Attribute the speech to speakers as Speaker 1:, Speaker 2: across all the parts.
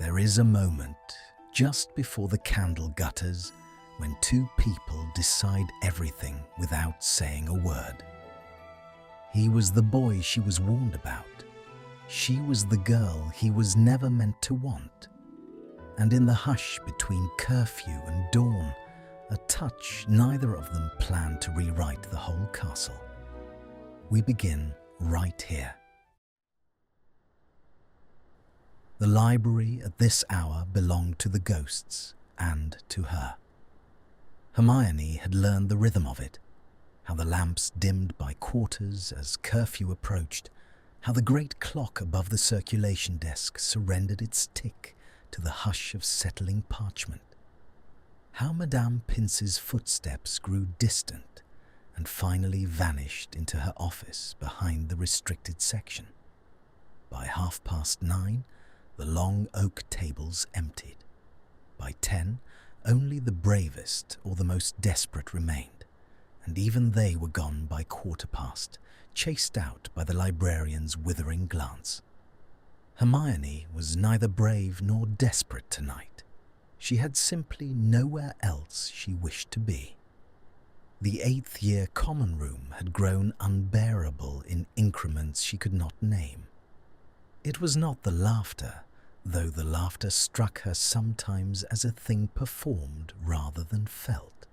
Speaker 1: There is a moment, just before the candle gutters, when two people decide everything without saying a word. He was the boy she was warned about. She was the girl he was never meant to want. And in the hush between curfew and dawn, a touch neither of them planned to rewrite the whole castle. We begin right here. The library at this hour belonged to the ghosts and to her. Hermione had learned the rhythm of it, how the lamps dimmed by quarters as curfew approached, how the great clock above the circulation desk surrendered its tick to the hush of settling parchment, how Madame Pince's footsteps grew distant and finally vanished into her office behind the restricted section. By 9:30, the long oak tables emptied. By 10, only the bravest or the most desperate remained, and even they were gone by 15:15, chased out by the librarian's withering glance. Hermione was neither brave nor desperate tonight. She had simply nowhere else she wished to be. The 8th year common room had grown unbearable in increments she could not name. It was not the laughter, though the laughter struck her sometimes as a thing performed rather than felt.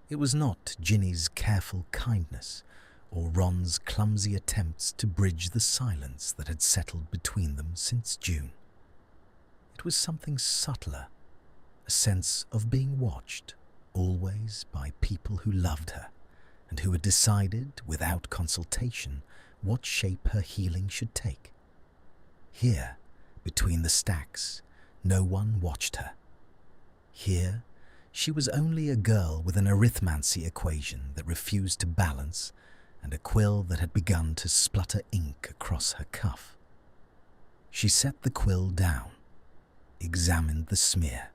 Speaker 1: It was not Ginny's careful kindness or Ron's clumsy attempts to bridge the silence that had settled between them since June. It was something subtler, a sense of being watched, always by people who loved her and who had decided, without consultation, what shape her healing should take. Here, between the stacks, no one watched her. Here, she was only a girl with an arithmancy equation that refused to balance and a quill that had begun to splutter ink across her cuff. She set the quill down, examined the smear,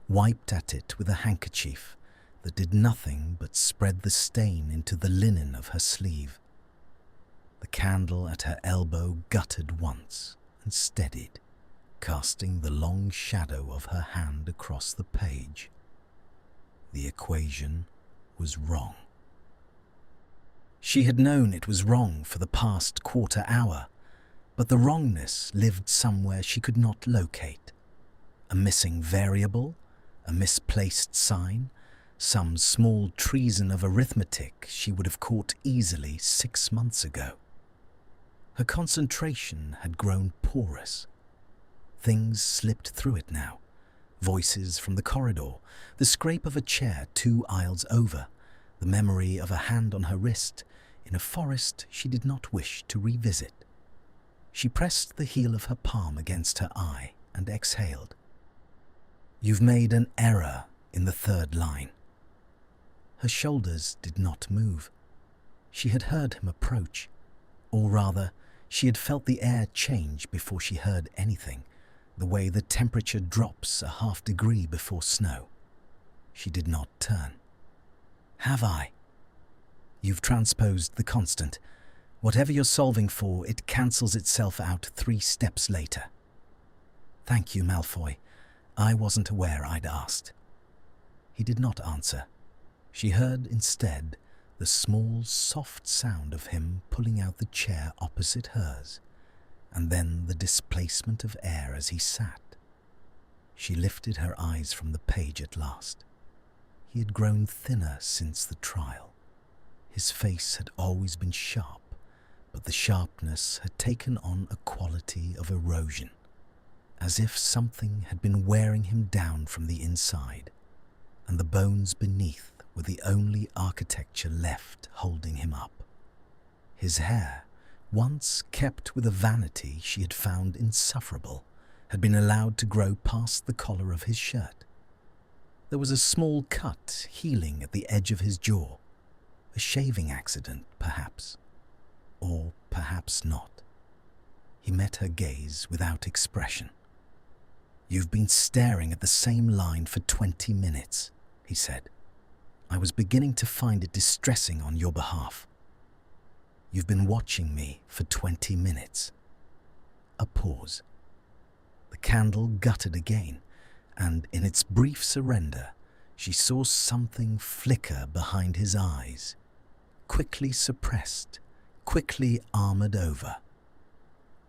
Speaker 1: wiped at it with a handkerchief that did nothing but spread the stain into the linen of her sleeve. The candle at her elbow guttered once and steadied, casting the long shadow of her hand across the page. The equation was wrong. She had known it was wrong for the past quarter hour, but the wrongness lived somewhere she could not locate. A missing variable, a misplaced sign, some small treason of arithmetic she would have caught easily 6 months ago. Her concentration had grown porous. Things slipped through it now. Voices from the corridor, the scrape of a chair 2 aisles over, the memory of a hand on her wrist in a forest she did not wish to revisit. She pressed the heel of her palm against her eye and exhaled. "You've made an error in the 3rd line." Her shoulders did not move. She had heard him approach, or rather, she had felt the air change before she heard anything, the way the temperature drops a ½ degree before snow. She did not turn. "Have I?" "You've transposed the constant. Whatever you're solving for, it cancels itself out 3 steps later." "Thank you, Malfoy. I wasn't aware I'd asked." He did not answer. She heard instead the small, soft sound of him pulling out the chair opposite hers, and then the displacement of air as he sat. She lifted her eyes from the page at last. He had grown thinner since the trial. His face had always been sharp, but the sharpness had taken on a quality of erosion, as if something had been wearing him down from the inside, and the bones beneath were the only architecture left holding him up. His hair, once kept with a vanity she had found insufferable, had been allowed to grow past the collar of his shirt. There was a small cut healing at the edge of his jaw, a shaving accident, perhaps, or perhaps not. He met her gaze without expression. "You've been staring at the same line for 20 minutes, he said. "I was beginning to find it distressing on your behalf." "You've been watching me for 20 minutes. A pause. The candle guttered again, and in its brief surrender, she saw something flicker behind his eyes, quickly suppressed, quickly armored over.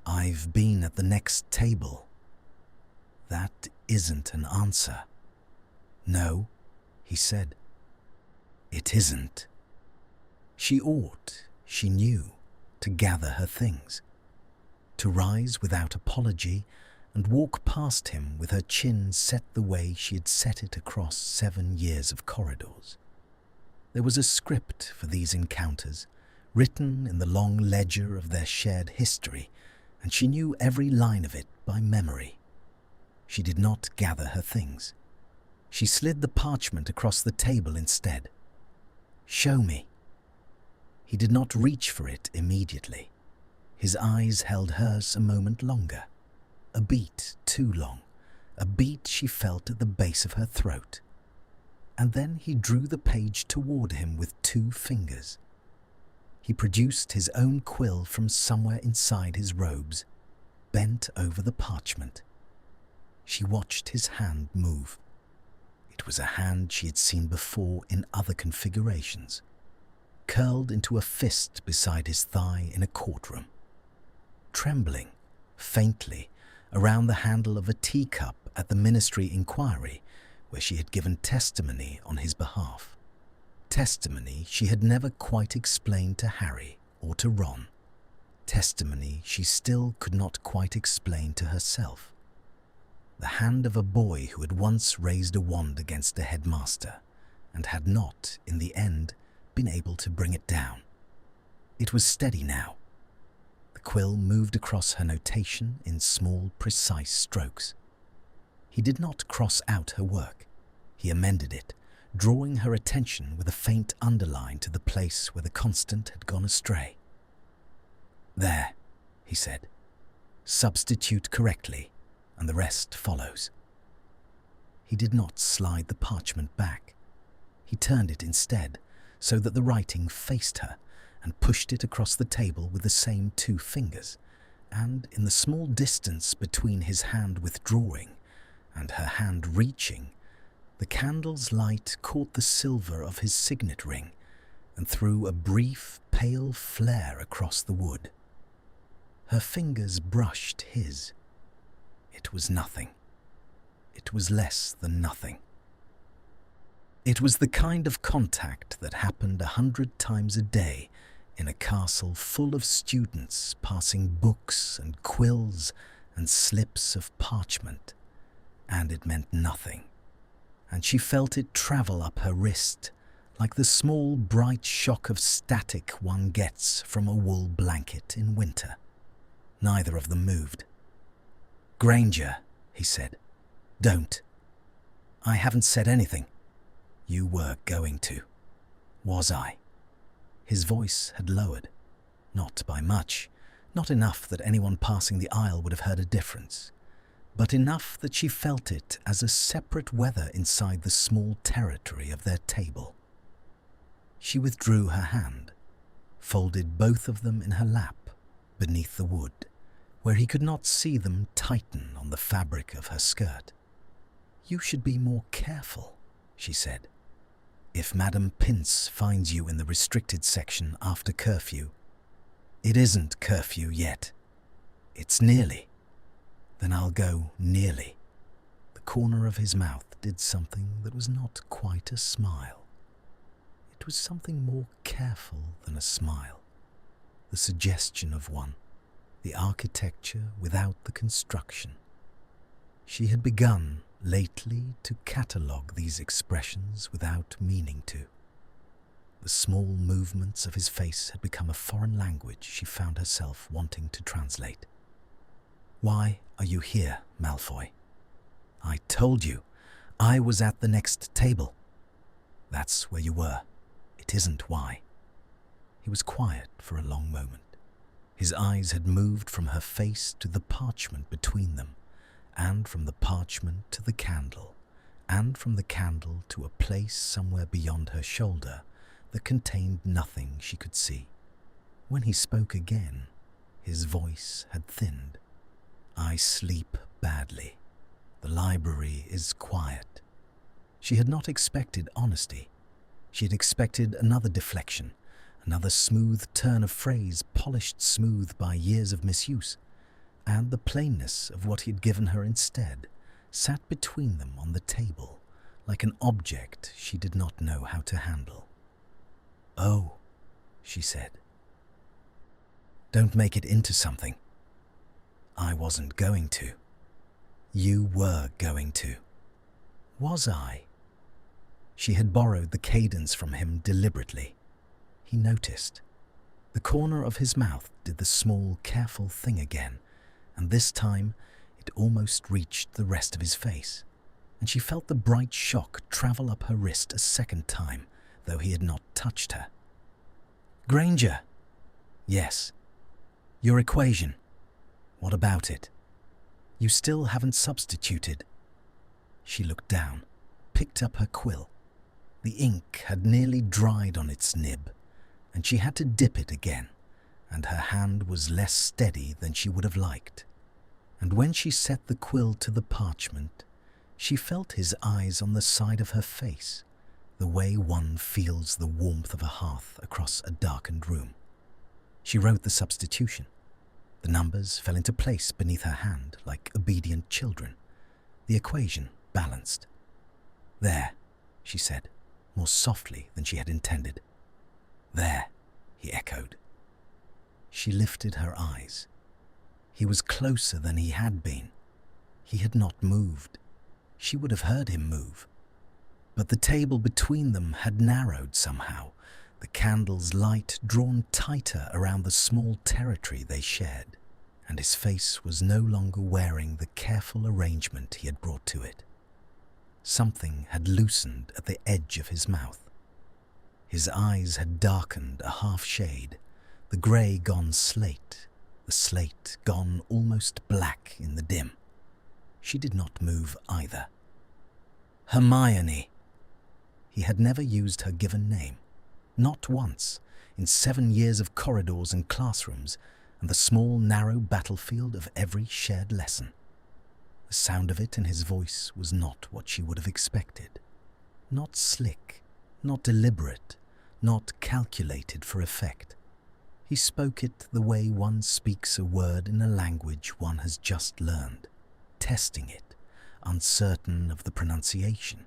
Speaker 1: "I've been at the next table." "That isn't an answer." "No," he said. "It isn't." She ought, she knew, to gather her things, to rise without apology and walk past him with her chin set the way she had set it across 7 years of corridors. There was a script for these encounters, written in the long ledger of their shared history, and she knew every line of it by memory. She did not gather her things. She slid the parchment across the table instead. "Show me." He did not reach for it immediately. His eyes held hers a moment longer. A beat too long, a beat she felt at the base of her throat. And then he drew the page toward him with 2 fingers. He produced his own quill from somewhere inside his robes, bent over the parchment. She watched his hand move. It was a hand she had seen before in other configurations, curled into a fist beside his thigh in a courtroom, trembling, faintly, around the handle of a teacup at the ministry inquiry where she had given testimony on his behalf. Testimony she had never quite explained to Harry or to Ron. Testimony she still could not quite explain to herself. The hand of a boy who had once raised a wand against a headmaster and had not, in the end, been able to bring it down. It was steady now. The quill moved across her notation in small, precise strokes. He did not cross out her work. He amended it, drawing her attention with a faint underline to the place where the constant had gone astray. "There," he said. "Substitute correctly, and the rest follows." He did not slide the parchment back. He turned it instead, so that the writing faced her, and pushed it across the table with the same 2 fingers, and in the small distance between his hand withdrawing and her hand reaching, the candle's light caught the silver of his signet ring and threw a brief, pale flare across the wood. Her fingers brushed his. It was nothing. It was less than nothing. It was the kind of contact that happened 100 times a day in a castle full of students passing books and quills and slips of parchment, and it meant nothing. And she felt it travel up her wrist like the small bright shock of static one gets from a wool blanket in winter. Neither of them moved. "Granger," he said, "don't." "I haven't said anything." "You were going to." "Was I?" His voice had lowered. Not by much, not enough that anyone passing the aisle would have heard a difference, but enough that she felt it as a separate weather inside the small territory of their table. She withdrew her hand, folded both of them in her lap beneath the wood, where he could not see them tighten on the fabric of her skirt. "You should be more careful," she said. "If Madame Pince finds you in the restricted section after curfew." "It isn't curfew yet." "It's nearly." "Then I'll go nearly." The corner of his mouth did something that was not quite a smile. It was something more careful than a smile, the suggestion of one, the architecture without the construction. She had begun lately to catalogue these expressions without meaning to. The small movements of his face had become a foreign language she found herself wanting to translate. "Why are you here, Malfoy?" "I told you. I was at the next table." "That's where you were. It isn't why." He was quiet for a long moment. His eyes had moved from her face to the parchment between them, and from the parchment to the candle, and from the candle to a place somewhere beyond her shoulder that contained nothing she could see. When he spoke again, his voice had thinned. "I sleep badly. The library is quiet. She had not expected honesty. She had expected another deflection, another smooth turn of phrase polished smooth by years of misuse, and the plainness of what he had given her instead sat between them on the table like an object she did not know how to handle. "Oh," she said. "Don't make it into something." "I wasn't going to." "You were going to." "Was I?" She had borrowed the cadence from him deliberately. He noticed. The corner of his mouth did the small, careful thing again, and this time it almost reached the rest of his face, and she felt the bright shock travel up her wrist a second time, though he had not touched her. "Granger." "Yes." "Your equation. What about it? You still haven't substituted." She looked down, picked up her quill. The ink had nearly dried on its nib, and she had to dip it again, and her hand was less steady than she would have liked. And when she set the quill to the parchment, she felt his eyes on the side of her face, the way one feels the warmth of a hearth across a darkened room. She wrote the substitution. The numbers fell into place beneath her hand like obedient children. The equation balanced. "There," she said, more softly than she had intended. "There," he echoed. She lifted her eyes. He was closer than he had been. He had not moved. She would have heard him move. But the table between them had narrowed somehow, the candle's light drawn tighter around the small territory they shared, and his face was no longer wearing the careful arrangement he had brought to it. Something had loosened at the edge of his mouth. His eyes had darkened a half shade, the grey gone slate, the slate gone almost black in the dim. She did not move either. "Hermione." He had never used her given name, not once, in 7 years of corridors and classrooms and the small, narrow battlefield of every shared lesson. The sound of it in his voice was not what she would have expected. Not slick, not deliberate, not calculated for effect. He spoke it the way one speaks a word in a language one has just learned, testing it, uncertain of the pronunciation,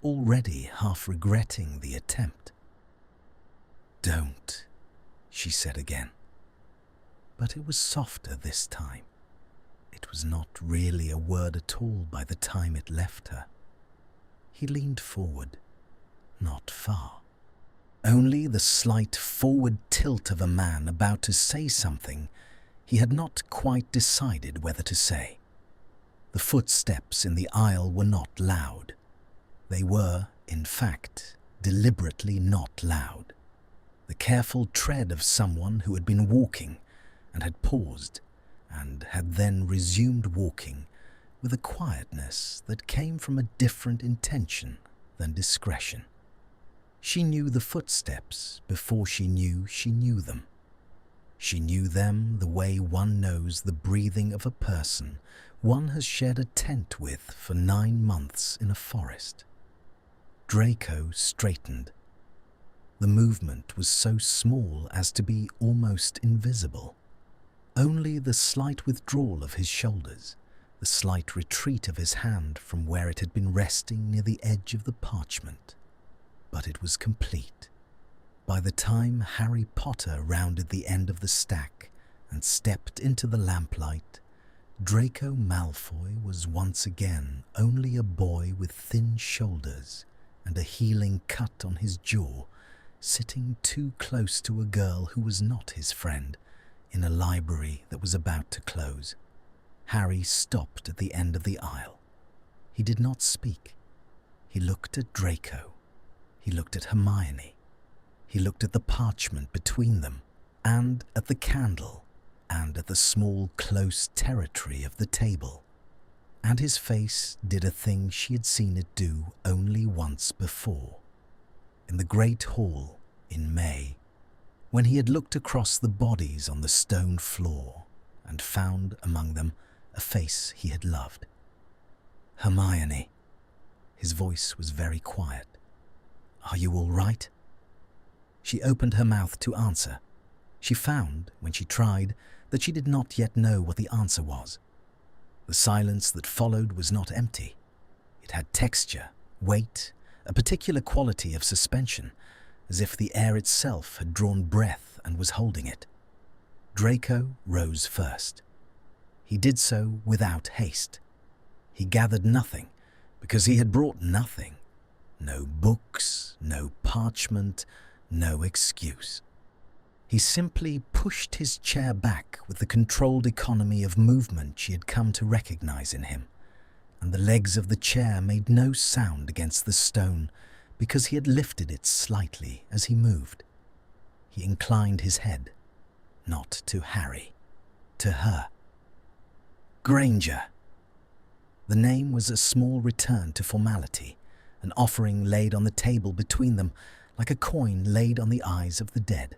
Speaker 1: already half regretting the attempt. "Don't," she said again. But it was softer this time. It was not really a word at all by the time it left her. He leaned forward, not far. Only the slight forward tilt of a man about to say something he had not quite decided whether to say. The footsteps in the aisle were not loud. They were, in fact, deliberately not loud. The careful tread of someone who had been walking and had paused and had then resumed walking with a quietness that came from a different intention than discretion. She knew the footsteps before she knew them. She knew them the way one knows the breathing of a person one has shared a tent with for 9 months in a forest. Draco straightened. The movement was so small as to be almost invisible. Only the slight withdrawal of his shoulders, the slight retreat of his hand from where it had been resting near the edge of the parchment. But it was complete. By the time Harry Potter rounded the end of the stack and stepped into the lamplight, Draco Malfoy was once again only a boy with thin shoulders and a healing cut on his jaw, sitting too close to a girl who was not his friend in a library that was about to close. Harry stopped at the end of the aisle. He did not speak. He looked at Draco. He looked at Hermione. He looked at the parchment between them, and at the candle, and at the small, close territory of the table. And his face did a thing she had seen it do only once before. In the great hall in May, when he had looked across the bodies on the stone floor and found among them a face he had loved. "Hermione." His voice was very quiet. "Are you all right?" She opened her mouth to answer. She found, when she tried, that she did not yet know what the answer was. The silence that followed was not empty. It had texture, weight, a particular quality of suspension, as if the air itself had drawn breath and was holding it. Draco rose first. He did so without haste. He gathered nothing, because he had brought nothing. No books, no parchment, no excuse. He simply pushed his chair back with the controlled economy of movement she had come to recognize in him, and the legs of the chair made no sound against the stone because he had lifted it slightly as he moved. He inclined his head, not to Harry, to her. Granger. The name was a small return to formality, an offering laid on the table between them like a coin laid on the eyes of the dead.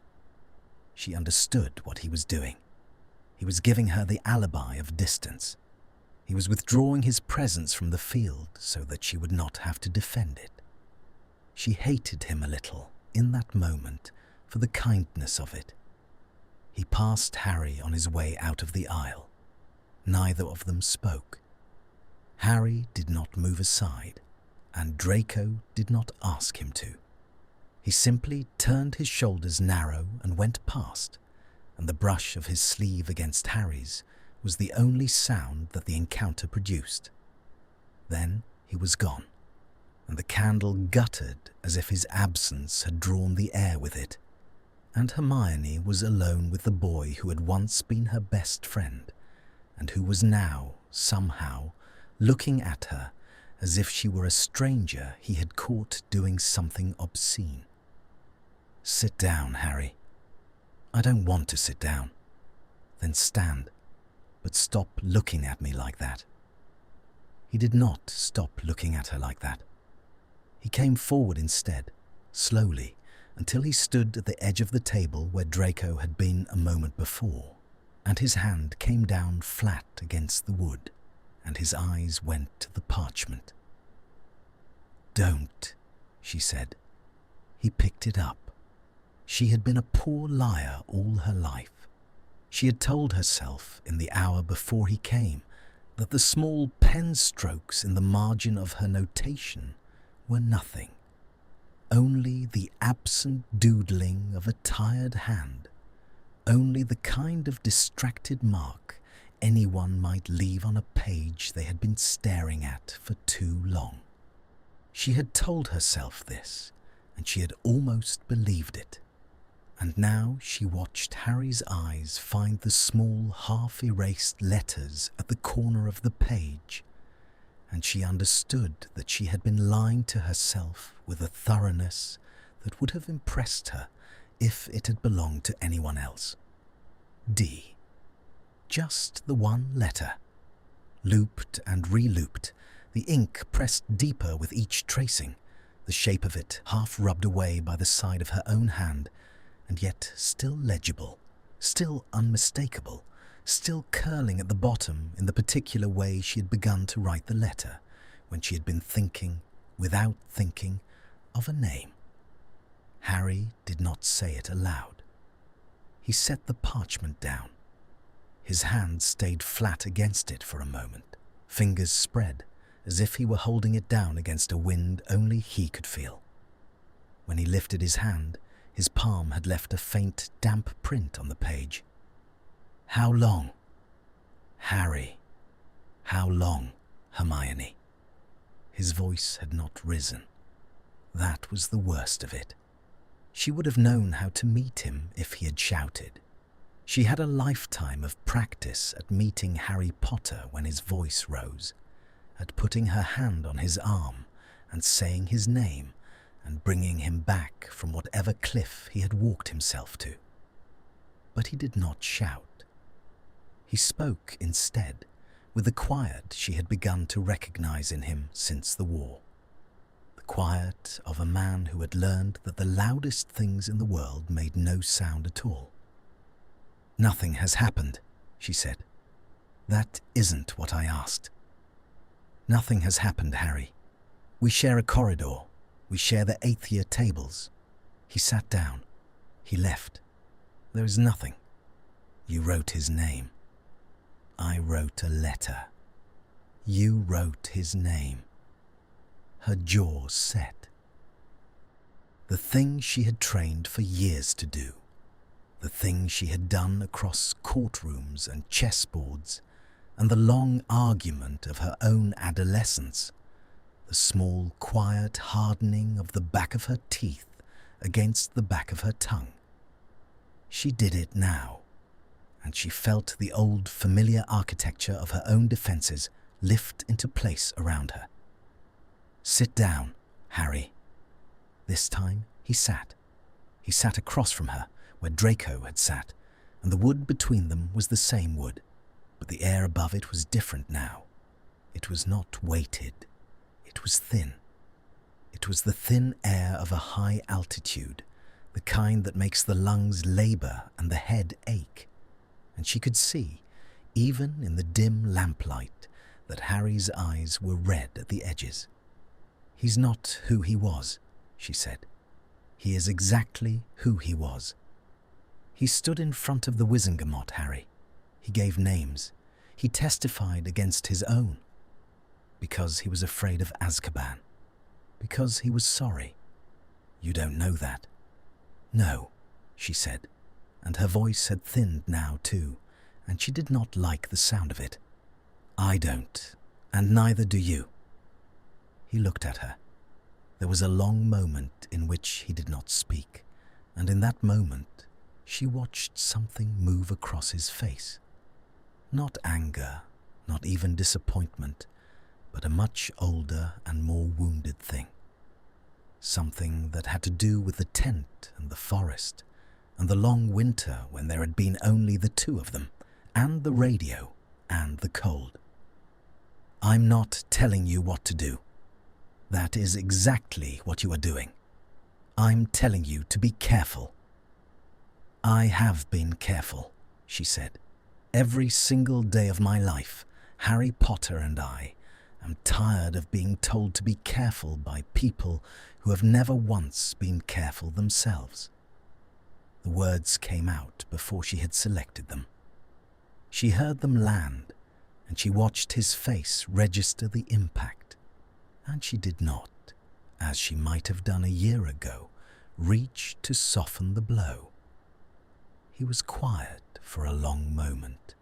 Speaker 1: She understood what he was doing. He was giving her the alibi of distance. He was withdrawing his presence from the field so that she would not have to defend it. She hated him a little in that moment for the kindness of it. He passed Harry on his way out of the aisle. Neither of them spoke. Harry did not move aside, and Draco did not ask him to. He simply turned his shoulders narrow and went past, and the brush of his sleeve against Harry's was the only sound that the encounter produced. Then he was gone, and the candle guttered as if his absence had drawn the air with it, and Hermione was alone with the boy who had once been her best friend, and who was now, somehow, looking at her as if she were a stranger he had caught doing something obscene. "Sit down, Harry." "I don't want to sit down." "Then stand, but stop looking at me like that." He did not stop looking at her like that. He came forward instead, slowly, until he stood at the edge of the table where Draco had been a moment before, and his hand came down flat against the wood, and his eyes went to the parchment. "Don't," she said. He picked it up. She had been a poor liar all her life. She had told herself in the hour before he came that the small pen strokes in the margin of her notation were nothing, only the absent doodling of a tired hand, only the kind of distracted mark anyone might leave on a page they had been staring at for too long. She had told herself this, and she had almost believed it. And now she watched Harry's eyes find the small half-erased letters at the corner of the page, and she understood that she had been lying to herself with a thoroughness that would have impressed her if it had belonged to anyone else. D. Just the one letter. Looped and re-looped, the ink pressed deeper with each tracing, the shape of it half rubbed away by the side of her own hand, and yet still legible, still unmistakable, still curling at the bottom in the particular way she had begun to write the letter when she had been thinking, without thinking, of a name. Harry did not say it aloud. He set the parchment down. His hand stayed flat against it for a moment, fingers spread, as if he were holding it down against a wind only he could feel. When he lifted his hand, his palm had left a faint, damp print on the page. "How long?" "Harry." "How long, Hermione?" His voice had not risen. That was the worst of it. She would have known how to meet him if he had shouted. She had a lifetime of practice at meeting Harry Potter when his voice rose, at putting her hand on his arm and saying his name and bringing him back from whatever cliff he had walked himself to. But he did not shout. He spoke instead, with the quiet she had begun to recognize in him since the war. The quiet of a man who had learned that the loudest things in the world made no sound at all. "Nothing has happened," she said. That isn't what I asked. Nothing has happened, Harry. We share a corridor. We share the 8th year tables. He sat down. He left. There is nothing. You wrote his name. I wrote a letter. You wrote his name. Her jaw set. The thing she had trained for years to do, the thing she had done across courtrooms and chessboards, and the long argument of her own adolescence, the small, quiet hardening of the back of her teeth against the back of her tongue. She did it now, and she felt the old familiar architecture of her own defences lift into place around her. Sit down, Harry. This time he sat. He sat across from her, where Draco had sat, and the wood between them was the same wood, but the air above it was different now. It was not weighted. It was thin. It was the thin air of a high altitude, the kind that makes the lungs labour and the head ache. And she could see, even in the dim lamplight, that Harry's eyes were red at the edges. He's not who he was, she said. He is exactly who he was. He stood in front of the Wizengamot, Harry. He gave names. He testified against his own. Because he was afraid of Azkaban. Because he was sorry. You don't know that. No, she said, and her voice had thinned now too, and she did not like the sound of it. I don't, and neither do you. He looked at her. There was a long moment in which he did not speak, and in that moment she watched something move across his face. Not anger, not even disappointment, but a much older and more wounded thing. Something that had to do with the tent and the forest, and the long winter when there had been only the two of them, and the radio, and the cold. I'm not telling you what to do. That is exactly what you are doing. I'm telling you to be careful. I have been careful, she said. Every single day of my life, Harry Potter and I am tired of being told to be careful by people who have never once been careful themselves. The words came out before she had selected them. She heard them land, and she watched his face register the impact. And she did not, as she might have done a year ago, reach to soften the blow. He was quiet for a long moment.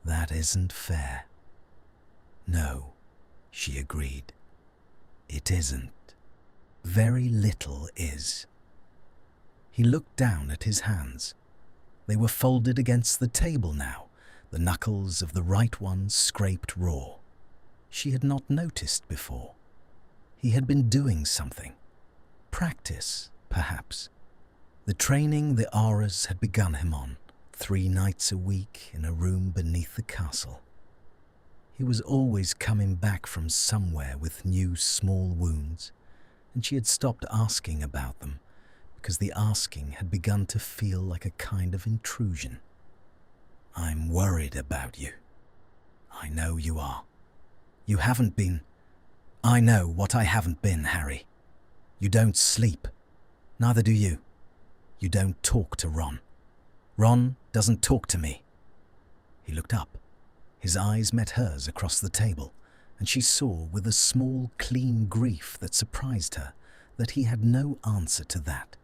Speaker 1: That isn't fair. No, she agreed. It isn't. Very little is. He looked down at his hands. They were folded against the table now, the knuckles of the right one scraped raw. She had not noticed before. He had been doing something. Practice, perhaps. The training the auras had begun him on, 3 nights a week in a room beneath the castle. He was always coming back from somewhere with new small wounds, and she had stopped asking about them because the asking had begun to feel like a kind of intrusion. I'm worried about you. I know you are. You haven't been. I know what I haven't been, Harry. You don't sleep. Neither do you. You don't talk to Ron. Ron doesn't talk to me. He looked up. His eyes met hers across the table, and she saw with a small, clean grief that surprised her that he had no answer to that.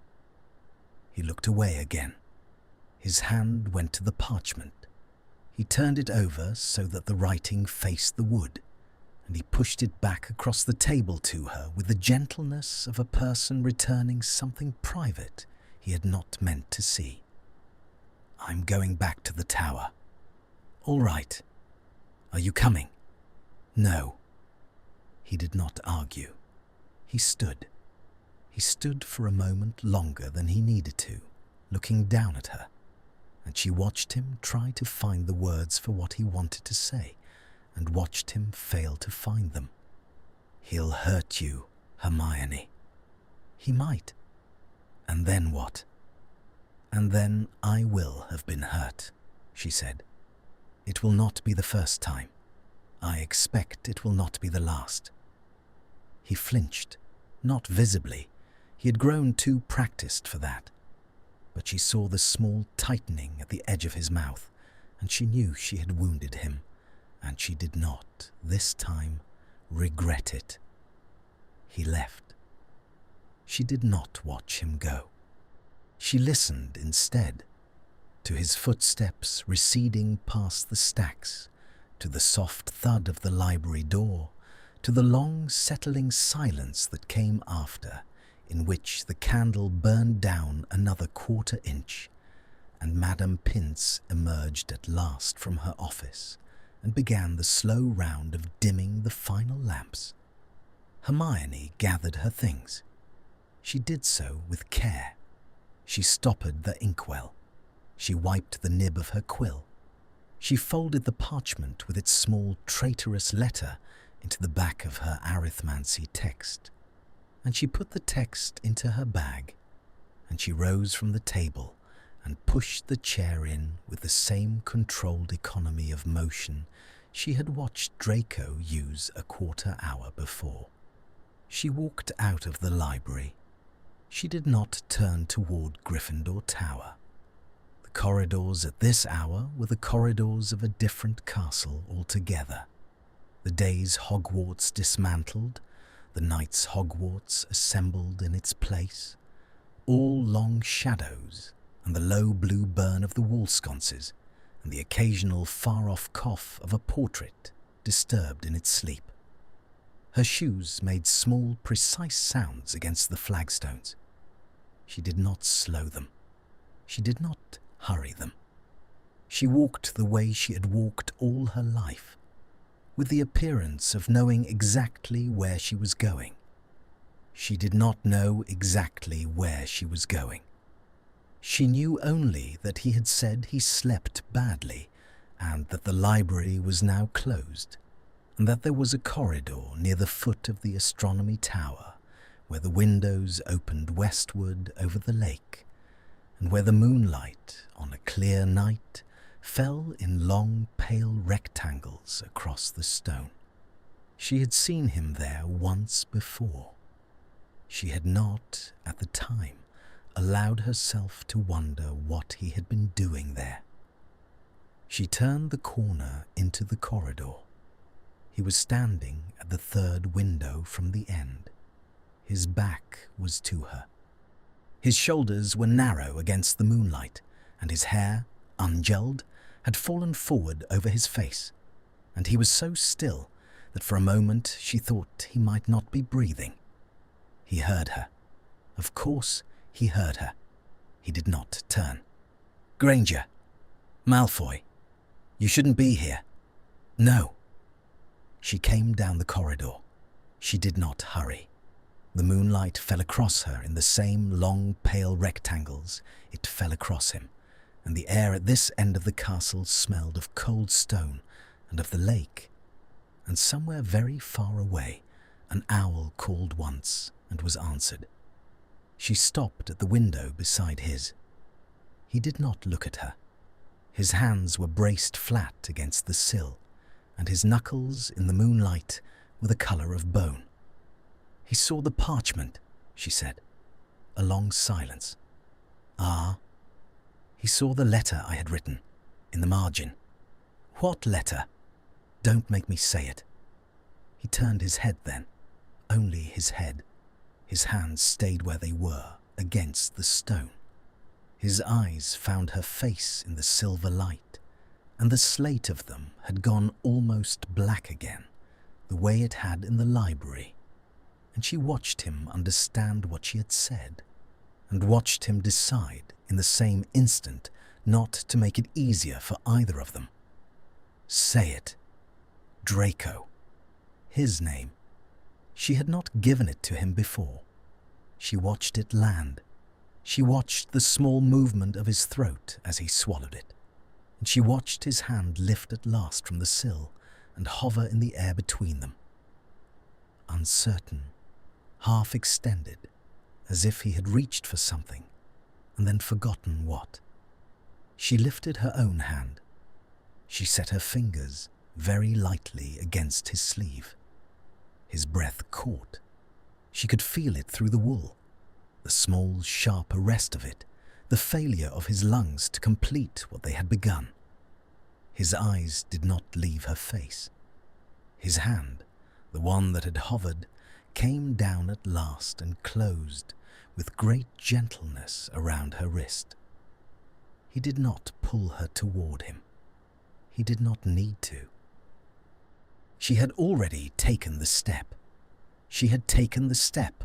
Speaker 1: He looked away again. His hand went to the parchment. He turned it over so that the writing faced the wood, and he pushed it back across the table to her with the gentleness of a person returning something private he had not meant to see. I'm going back to the tower. All right. Are you coming? No. He did not argue. He stood. He stood for a moment longer than he needed to, looking down at her, and she watched him try to find the words for what he wanted to say, and watched him fail to find them. He'll hurt you, Hermione. He might. And then what? And then I will have been hurt, she said. It will not be the first time. I expect it will not be the last." He flinched, not visibly. He had grown too practiced for that. But she saw the small tightening at the edge of his mouth, and she knew she had wounded him, and she did not, this time, regret it. He left. She did not watch him go. She listened instead to his footsteps receding past the stacks, to the soft thud of the library door, to the long settling silence that came after, in which the candle burned down another quarter-inch, and Madame Pince emerged at last from her office and began the slow round of dimming the final lamps. Hermione gathered her things. She did so with care. She stoppered the inkwell. She wiped the nib of her quill. She folded the parchment with its small traitorous letter into the back of her arithmancy text, and she put the text into her bag, and she rose from the table and pushed the chair in with the same controlled economy of motion she had watched Draco use a quarter-hour before. She walked out of the library. She did not turn toward Gryffindor Tower. The corridors at this hour were the corridors of a different castle altogether. The day's Hogwarts dismantled, the night's Hogwarts assembled in its place, all long shadows, and the low blue burn of the wall sconces, and the occasional far-off cough of a portrait disturbed in its sleep. Her shoes made small, precise sounds against the flagstones. She did not slow them. She did not hurry them. She walked the way she had walked all her life, with the appearance of knowing exactly where she was going. She did not know exactly where she was going. She knew only that he had said he slept badly, and that the library was now closed, and that there was a corridor near the foot of the astronomy tower, where the windows opened westward over the lake, and where the moonlight, on a clear night, fell in long pale rectangles across the stone. She had seen him there once before. She had not, at the time, allowed herself to wonder what he had been doing there. She turned the corner into the corridor. He was standing at the third window from the end. His back was to her. His shoulders were narrow against the moonlight, and his hair, ungelled, had fallen forward over his face, and he was so still that for a moment she thought he might not be breathing. He heard her. Of course he heard her. He did not turn. "Granger! Malfoy! You shouldn't be here. No." She came down the corridor. She did not hurry. The moonlight fell across her in the same long, pale rectangles it fell across him, and the air at this end of the castle smelled of cold stone and of the lake. And somewhere very far away, an owl called once and was answered. She stopped at the window beside his. He did not look at her. His hands were braced flat against the sill, and his knuckles in the moonlight were the colour of bone. "He saw the parchment," she said. A long silence. "Ah." "He saw the letter I had written, in the margin." "What letter?" "Don't make me say it." He turned his head then, only his head. His hands stayed where they were, against the stone. His eyes found her face in the silver light, and the slate of them had gone almost black again, the way it had in the library, and she watched him understand what she had said, and watched him decide in the same instant not to make it easier for either of them. Say it. Draco. His name. She had not given it to him before. She watched it land. She watched the small movement of his throat as he swallowed it, and she watched his hand lift at last from the sill and hover in the air between them. Uncertain, half extended, as if he had reached for something and then forgotten what. She lifted her own hand. She set her fingers very lightly against his sleeve. His breath caught. She could feel it through the wool, the small, sharp arrest of it, the failure of his lungs to complete what they had begun. His eyes did not leave her face. His hand, the one that had hovered, came down at last and closed with great gentleness around her wrist. He did not pull her toward him. He did not need to. She had already taken the step. She had taken the step,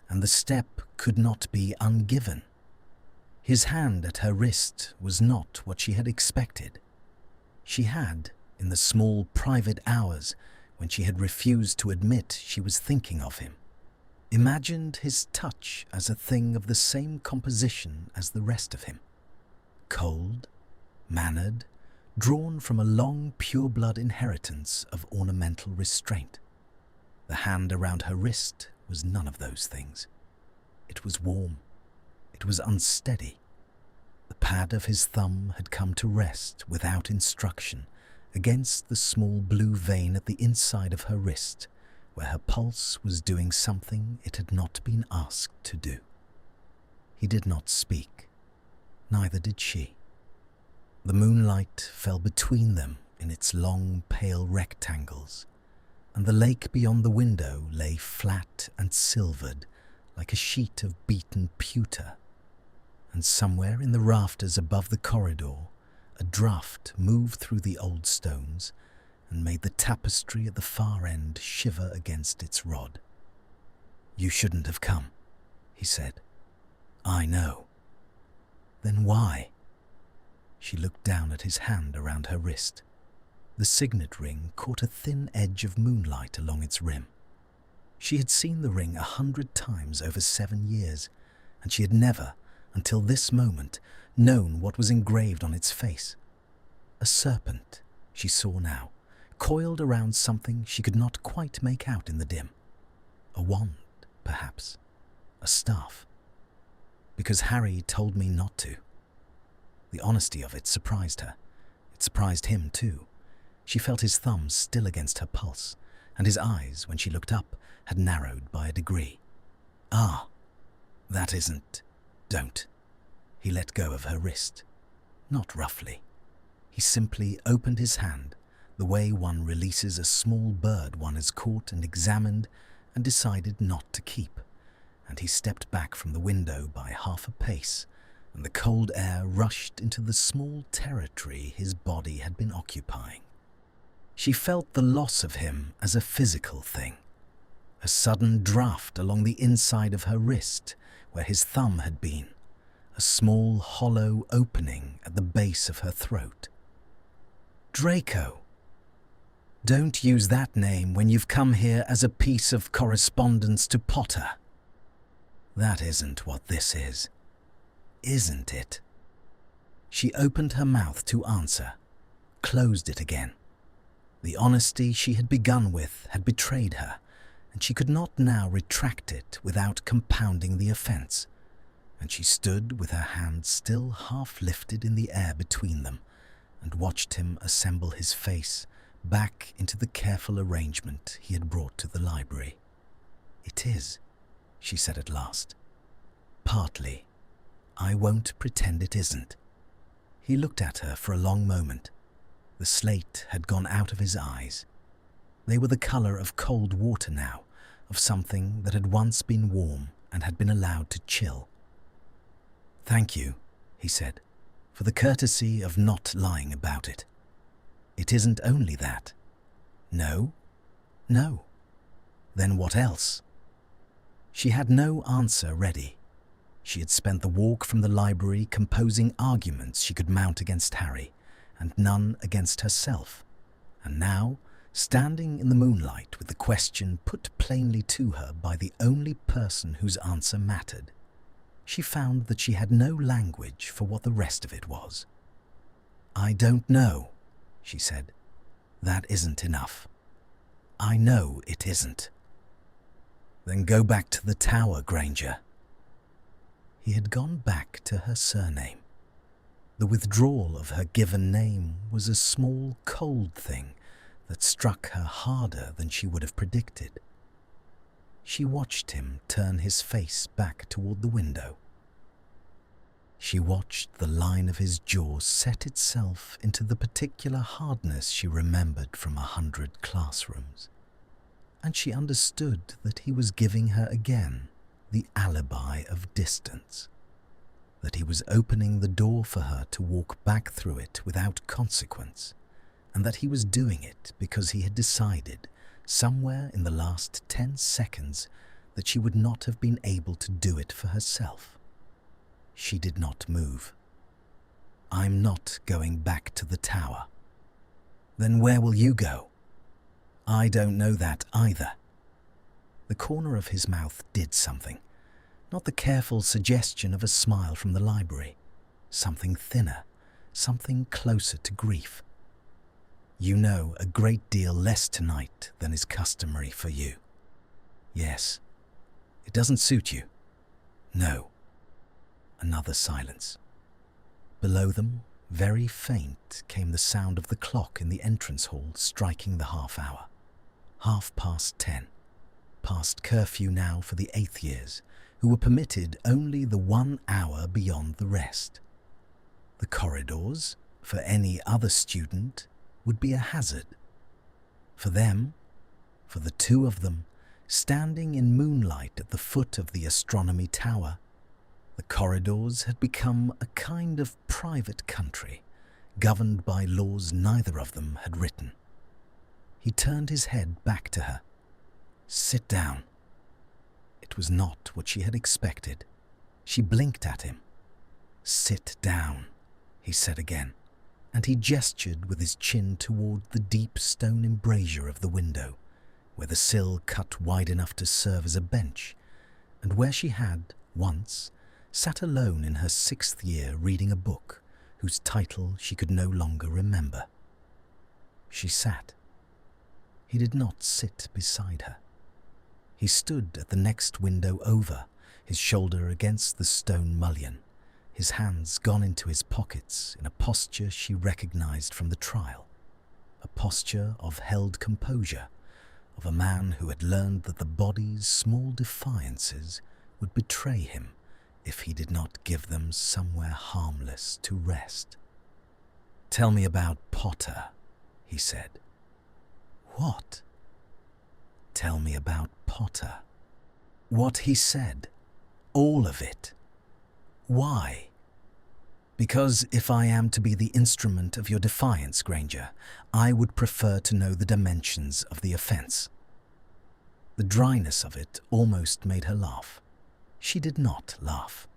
Speaker 1: and the step could not be ungiven. His hand at her wrist was not what she had expected. She had, in the small private hours when she had refused to admit she was thinking of him, imagined his touch as a thing of the same composition as the rest of him. Cold, mannered, drawn from a long pure-blood inheritance of ornamental restraint. The hand around her wrist was none of those things. It was warm. It was unsteady. The pad of his thumb had come to rest without instruction against the small blue vein at the inside of her wrist, where her pulse was doing something it had not been asked to do. He did not speak. Neither did she. The moonlight fell between them in its long, pale rectangles, and the lake beyond the window lay flat and silvered like a sheet of beaten pewter. And somewhere in the rafters above the corridor, a draught moved through the old stones and made the tapestry at the far end shiver against its rod. "You shouldn't have come," he said. "I know." "Then why?" She looked down at his hand around her wrist. The signet ring caught a thin edge of moonlight along its rim. She had seen the ring 100 times over 7 years, and she had never, until this moment, known what was engraved on its face. A serpent, she saw now, coiled around something she could not quite make out in the dim. A wand, perhaps. A staff. "Because Harry told me not to." The honesty of it surprised her. It surprised him, too. She felt his thumb still against her pulse, and his eyes, when she looked up, had narrowed by a degree. "Ah, that isn't... Don't." He let go of her wrist. Not roughly. He simply opened his hand, the way one releases a small bird one has caught and examined and decided not to keep, and he stepped back from the window by half a pace, and the cold air rushed into the small territory his body had been occupying. She felt the loss of him as a physical thing, a sudden draft along the inside of her wrist where his thumb had been, a small hollow opening at the base of her throat. "Draco! Don't use that name when you've come here as a piece of correspondence to Potter. That isn't what this is. Isn't it?" She opened her mouth to answer, closed it again. The honesty she had begun with had betrayed her, and she could not now retract it without compounding the offence, and she stood with her hand still half lifted in the air between them, and watched him assemble his face back into the careful arrangement he had brought to the library. "It is," she said at last. "Partly. I won't pretend it isn't." He looked at her for a long moment. The slate had gone out of his eyes. They were the colour of cold water now, of something that had once been warm and had been allowed to chill. "Thank you," he said, "for the courtesy of not lying about it. It isn't only that." "No? No. Then what else?" She had no answer ready. She had spent the walk from the library composing arguments she could mount against Harry, and none against herself, and now, standing in the moonlight with the question put plainly to her by the only person whose answer mattered, she found that she had no language for what the rest of it was. "I don't know," she said. "That isn't enough. I know it isn't." "Then go back to the tower, Granger." He had gone back to her surname. The withdrawal of her given name was a small, cold thing that struck her harder than she would have predicted. She watched him turn his face back toward the window. She watched the line of his jaw set itself into the particular hardness she remembered from 100 classrooms, and she understood that he was giving her again the alibi of distance, that he was opening the door for her to walk back through it without consequence, and that he was doing it because he had decided somewhere in the last 10 seconds that she would not have been able to do it for herself. She did not move. "I'm not going back to the tower." "Then where will you go?" "I don't know that either." The corner of his mouth did something, not the careful suggestion of a smile from the library, something thinner, something closer to grief. "You know a great deal less tonight than is customary for you." "Yes." "It doesn't suit you?" "No." Another silence. Below them, very faint, came the sound of the clock in the entrance hall striking the half-hour. 10:30. Past curfew now for the 8th years, who were permitted only the 1 hour beyond the rest. The corridors, for any other student, would be a hazard. For them, for the two of them, standing in moonlight at the foot of the astronomy tower, the corridors had become a kind of private country, governed by laws neither of them had written. He turned his head back to her. "Sit down." It was not what she had expected. She blinked at him. "Sit down," he said again, and he gestured with his chin toward the deep stone embrasure of the window, where the sill cut wide enough to serve as a bench, and where she had, once, sat alone in her 6th year reading a book whose title she could no longer remember. She sat. He did not sit beside her. He stood at the next window over, his shoulder against the stone mullion, his hands gone into his pockets in a posture she recognized from the trial, a posture of held composure, of a man who had learned that the body's small defiances would betray him if he did not give them somewhere harmless to rest. "Tell me about Potter," he said. "What?" "Tell me about Potter." "What he said. All of it." "Why?" "Because if I am to be the instrument of your defiance, Granger, I would prefer to know the dimensions of the offence." The dryness of it almost made her laugh. She did not laugh.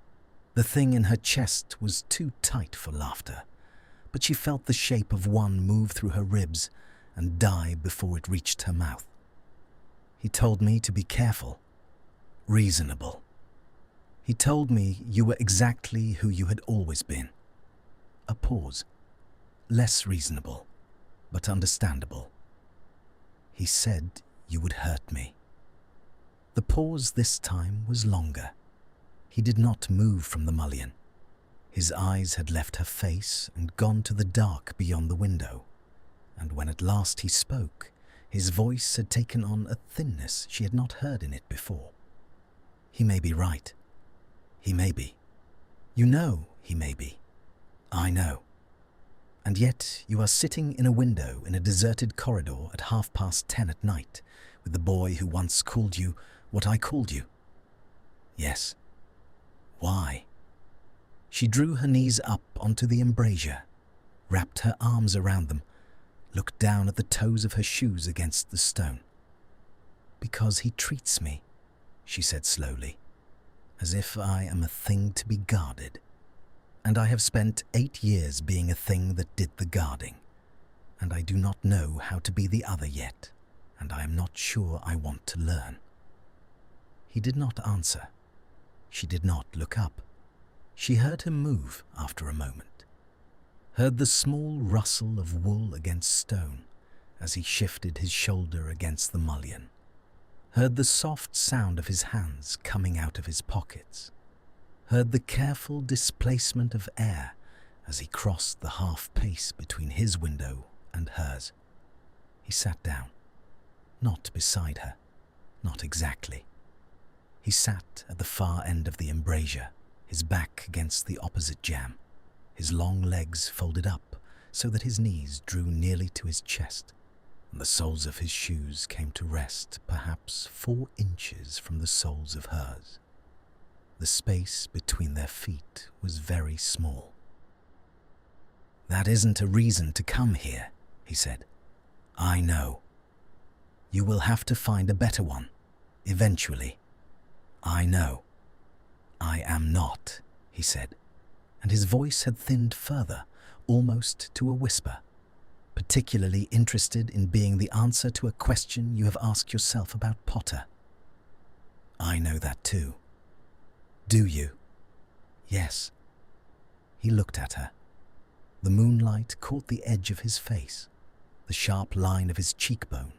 Speaker 1: The thing in her chest was too tight for laughter, but she felt the shape of one move through her ribs and die before it reached her mouth. "He told me to be careful. Reasonable. He told me you were exactly who you had always been." A pause. Less reasonable, but understandable. "He said you would hurt me." The pause this time was longer. He did not move from the mullion. His eyes had left her face and gone to the dark beyond the window, and when at last he spoke, his voice had taken on a thinness she had not heard in it before. "He may be right. He may be. You know he may be. I know. And yet you are sitting in a window in a deserted corridor at 10:30 at night with the boy who once called you what I called you." "Yes." "Why?" She drew her knees up onto the embrasure, wrapped her arms around them, looked down at the toes of her shoes against the stone. "Because he treats me," she said slowly, "as if I am a thing to be guarded. And I have spent 8 years being a thing that did the guarding, and I do not know how to be the other yet, and I am not sure I want to learn." He did not answer. She did not look up. She heard him move after a moment, heard the small rustle of wool against stone as he shifted his shoulder against the mullion, heard the soft sound of his hands coming out of his pockets, heard the careful displacement of air as he crossed the half-pace between his window and hers. He sat down, not beside her, not exactly. He sat at the far end of the embrasure, his back against the opposite jamb, his long legs folded up so that his knees drew nearly to his chest, and the soles of his shoes came to rest perhaps 4 inches from the soles of hers. The space between their feet was very small. "That isn't a reason to come here," he said. "I know. You will have to find a better one, eventually. I know. I am not," he said, and his voice had thinned further, almost to a whisper. "Particularly interested in being the answer to a question you have asked yourself about Potter. I know that too." "Do you?" "Yes." He looked at her. The moonlight caught the edge of his face, the sharp line of his cheekbone,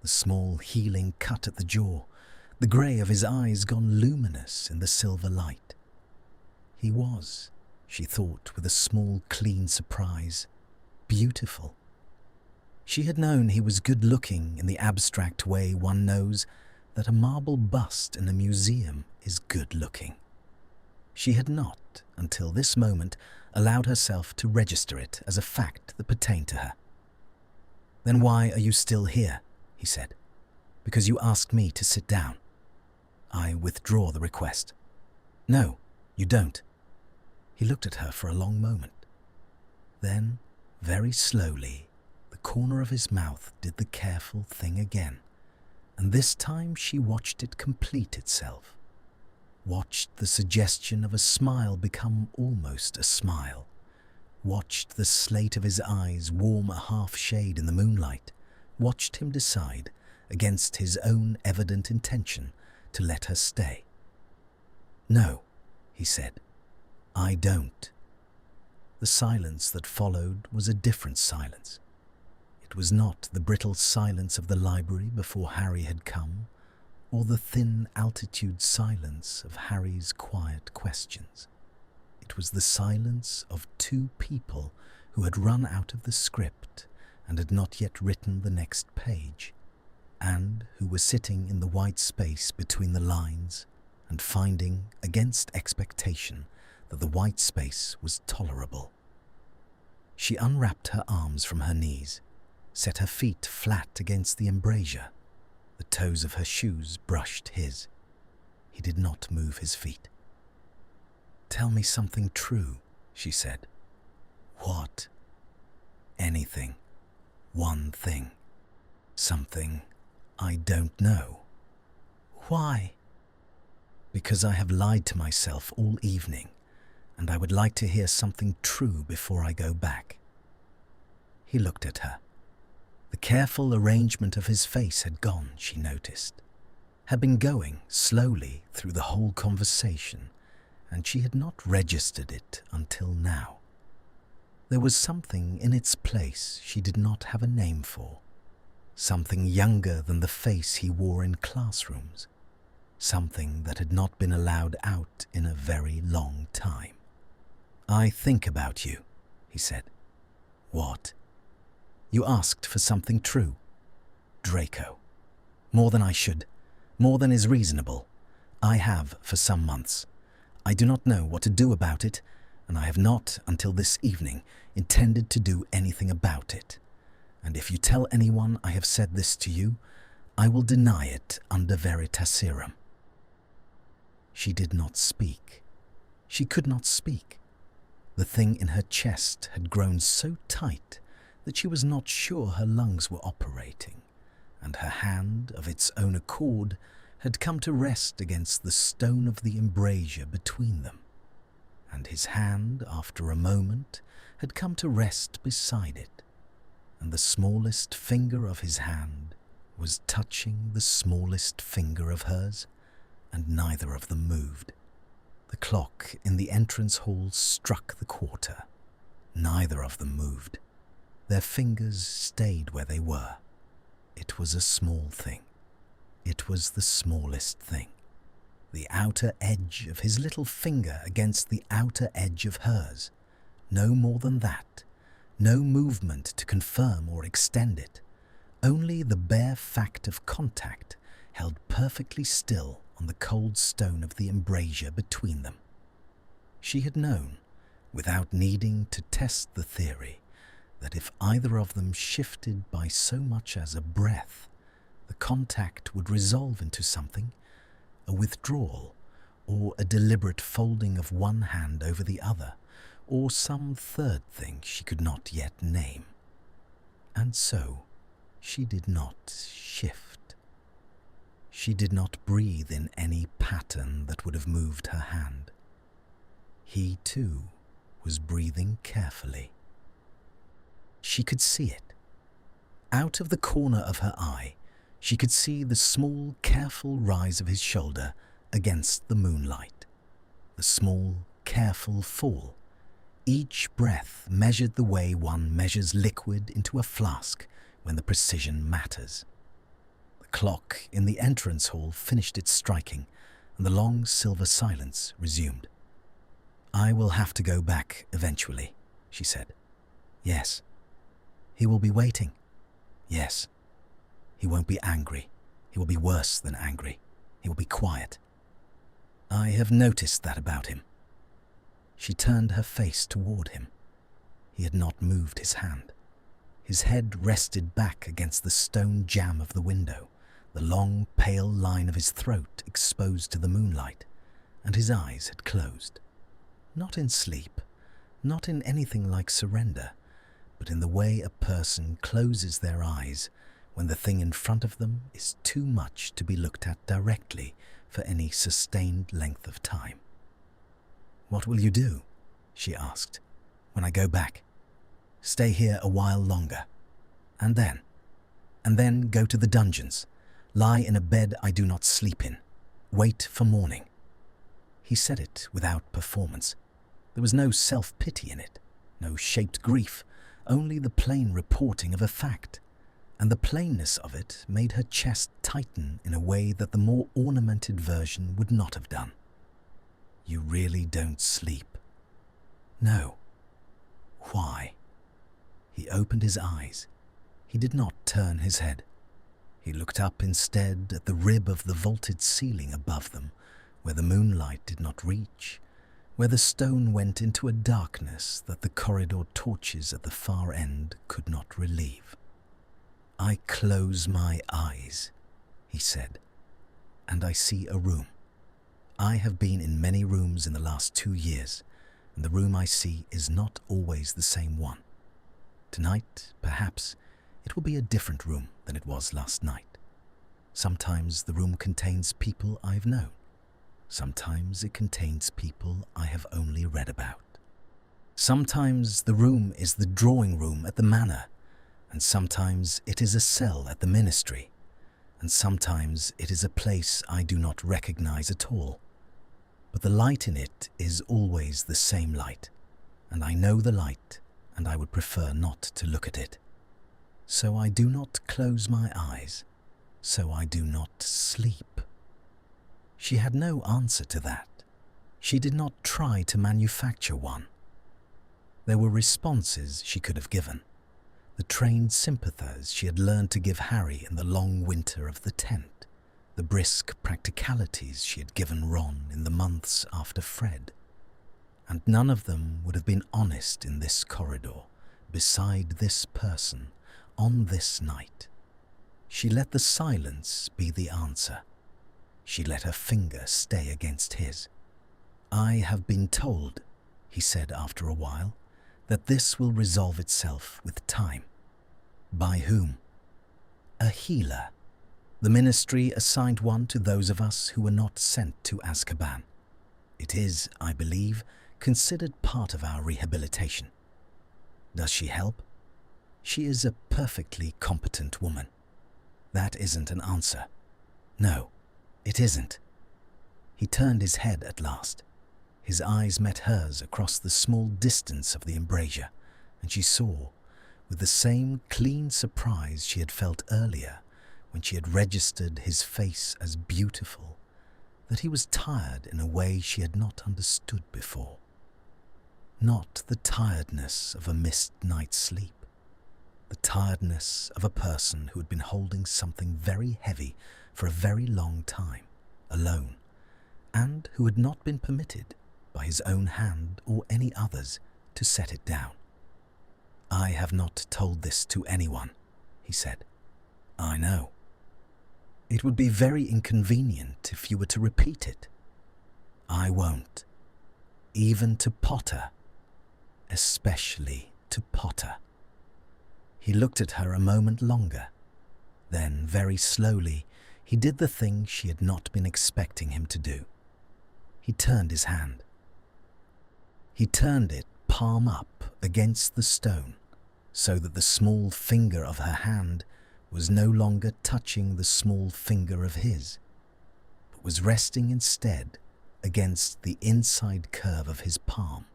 Speaker 1: the small healing cut at the jaw, the grey of his eyes gone luminous in the silver light. He was, she thought with a small, clean surprise, beautiful. She had known he was good-looking in the abstract way one knows that a marble bust in a museum is good-looking. She had not, until this moment, allowed herself to register it as a fact that pertained to her. "Then why are you still here?" he said. "Because you asked me to sit down. I withdraw the request." "No, you don't." He looked at her for a long moment. Then, very slowly, the corner of his mouth did the careful thing again, and this time she watched it complete itself, watched the suggestion of a smile become almost a smile, watched the slate of his eyes warm a half shade in the moonlight, watched him decide, against his own evident intention, to let her stay. "No," he said, "I don't." The silence that followed was a different silence. It was not the brittle silence of the library before Harry had come, or the thin altitude silence of Harry's quiet questions. It was the silence of 2 people who had run out of the script and had not yet written the next page, and who were sitting in the white space between the lines and finding, against expectation, that the white space was tolerable. She unwrapped her arms from her knees, set her feet flat against the embrasure. The toes of her shoes brushed his. He did not move his feet. "Tell me something true," she said. "What?" "Anything. One thing. Something I don't know." "Why?" "Because I have lied to myself all evening, and I would like to hear something true before I go back." He looked at her. The careful arrangement of his face had gone, she noticed, had been going slowly through the whole conversation, and she had not registered it until now. There was something in its place she did not have a name for, something younger than the face he wore in classrooms, something that had not been allowed out in a very long time. "I think about you," he said. "What?" "You asked for something true." "Draco. More than I should, more than is reasonable. I have for some months. I do not know what to do about it, and I have not, until this evening, intended to do anything about it. And if you tell anyone I have said this to you, I will deny it under veritaserum." She did not speak. She could not speak. The thing in her chest had grown so tight that she was not sure her lungs were operating, and her hand, of its own accord, had come to rest against the stone of the embrasure between them, and his hand, after a moment, had come to rest beside it, and the smallest finger of his hand was touching the smallest finger of hers, and neither of them moved. The clock in the entrance hall struck the quarter. Neither of them moved. Their fingers stayed where they were. It was a small thing. It was the smallest thing. The outer edge of his little finger against the outer edge of hers, No more than that. No movement to confirm or extend it. Only the bare fact of contact held perfectly still on the cold stone of the embrasure between them. She had known, without needing to test the theory, that if either of them shifted by so much as a breath, the contact would resolve into something, a withdrawal, or a deliberate folding of one hand over the other, or some third thing she could not yet name. And so she did not shift. She did not breathe in any pattern that would have moved her hand. He, too, was breathing carefully. She could see it. Out of the corner of her eye, she could see the small, careful rise of his shoulder against the moonlight. The small, careful fall. Each breath measured the way one measures liquid into a flask when the precision matters. The clock in the entrance hall finished its striking, and the long silver silence resumed. "I will have to go back eventually," she said. "Yes." "He will be waiting." "Yes." "He won't be angry. He will be worse than angry. He will be quiet." "I have noticed that about him." She turned her face toward him. He had not moved his hand. His head rested back against the stone jamb of the window, the long, pale line of his throat exposed to the moonlight, and his eyes had closed. Not in sleep, not in anything like surrender, but in the way a person closes their eyes when the thing in front of them is too much to be looked at directly for any sustained length of time. "What will you do?" she asked. "When I go back?" "Stay here a while longer. And then go to the dungeons. Lie in a bed I do not sleep in. Wait for morning." He said it without performance. There was no self-pity in it, no shaped grief, only the plain reporting of a fact. And the plainness of it made her chest tighten in a way that the more ornamented version would not have done. "You really don't sleep?" "No." "Why?" He opened his eyes. He did not turn his head. He looked up instead at the rib of the vaulted ceiling above them, where the moonlight did not reach, where the stone went into a darkness that the corridor torches at the far end could not relieve. "I close my eyes," he said, "and I see a room. I have been in many rooms in the last 2 years, and the room I see is not always the same one. Tonight, perhaps, it will be a different room than it was last night. Sometimes the room contains people I have known. Sometimes it contains people I have only read about. Sometimes the room is the drawing room at the manor, and sometimes it is a cell at the ministry, and sometimes it is a place I do not recognize at all. But the light in it is always the same light, and I know the light, and I would prefer not to look at it. So I do not close my eyes, so I do not sleep." She had no answer to that. She did not try to manufacture one. There were responses she could have given, the trained sympathers she had learned to give Harry in the long winter of the tent, the brisk practicalities she had given Ron in the months after Fred. And none of them would have been honest in this corridor, beside this person, on this night. She let the silence be the answer. She let her finger stay against his. "I have been told," he said after a while, "that this will resolve itself with time." "By whom?" "A healer. The ministry assigned one to those of us who were not sent to Azkaban. It is, I believe, considered part of our rehabilitation." "Does she help?" "She is a perfectly competent woman." "That isn't an answer." "No, it isn't." He turned his head at last. His eyes met hers across the small distance of the embrasure, and she saw, with the same clean surprise she had felt earlier when she had registered his face as beautiful, that he was tired in a way she had not understood before. not the tiredness of a missed night's sleep, the tiredness of a person who had been holding something very heavy for a very long time, alone, and who had not been permitted by his own hand or any other's to set it down. "I have not told this to anyone," he said. "I know. It would be very inconvenient if you were to repeat it. I won't. Even to Potter. Especially to Potter." He looked at her a moment longer. Then, very slowly, he did the thing she had not been expecting him to do. He turned his hand. He turned it palm up against the stone, so that the small finger of her hand was no longer touching the small finger of his, but was resting instead against the inside curve of his palm.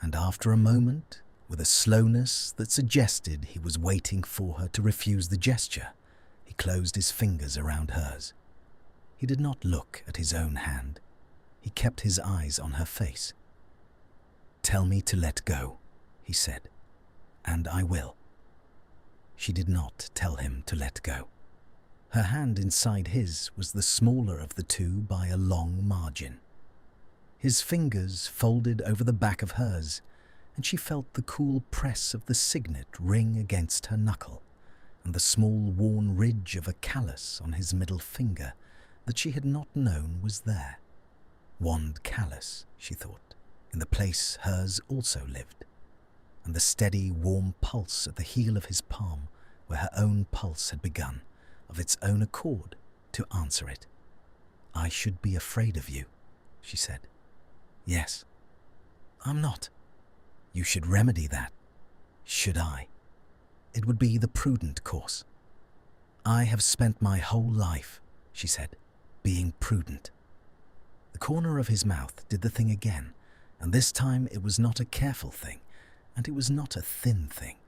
Speaker 1: And after a moment, with a slowness that suggested he was waiting for her to refuse the gesture, he closed his fingers around hers. He did not look at his own hand. He kept his eyes on her face. "Tell me to let go," he said, "and I will." She did not tell him to let go. Her hand inside his was the smaller of the two by a long margin. His fingers folded over the back of hers, and she felt the cool press of the signet ring against her knuckle, and the small worn ridge of a callus on his middle finger that she had not known was there. Wand callus, she thought, in the place hers also lived, and the steady, warm pulse at the heel of his palm, where her own pulse had begun, of its own accord, to answer it. "I should be afraid of you," she said. "Yes." "I'm not." "You should remedy that." "Should I?" "It would be the prudent course." "I have spent my whole life," she said, "being prudent." The corner of his mouth did the thing again, and this time it was not a careful thing, and it was not a thin thing.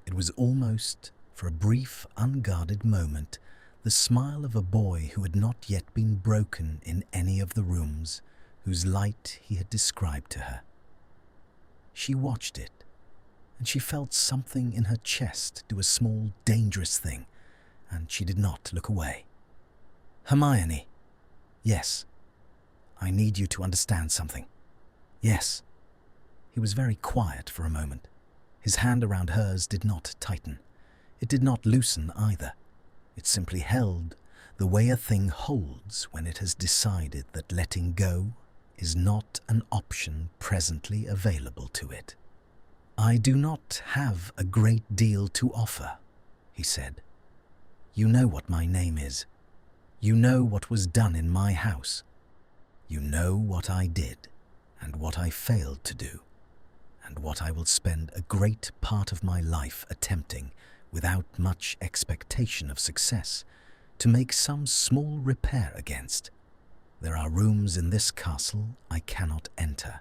Speaker 1: It was almost, for a brief, unguarded moment, the smile of a boy who had not yet been broken in any of the rooms whose light he had described to her. She watched it, and she felt something in her chest do a small, dangerous thing, and she did not look away. "Hermione." "Yes." "I need you to understand something." "Yes." He was very quiet for a moment. His hand around hers did not tighten. It did not loosen either. It simply held the way a thing holds when it has decided that letting go is not an option presently available to it. "I do not have a great deal to offer," he said. "You know what my name is. You know what was done in my house. You know what I did and what I failed to do, and what I will spend a great part of my life attempting, without much expectation of success, to make some small repair against. There are rooms in this castle I cannot enter.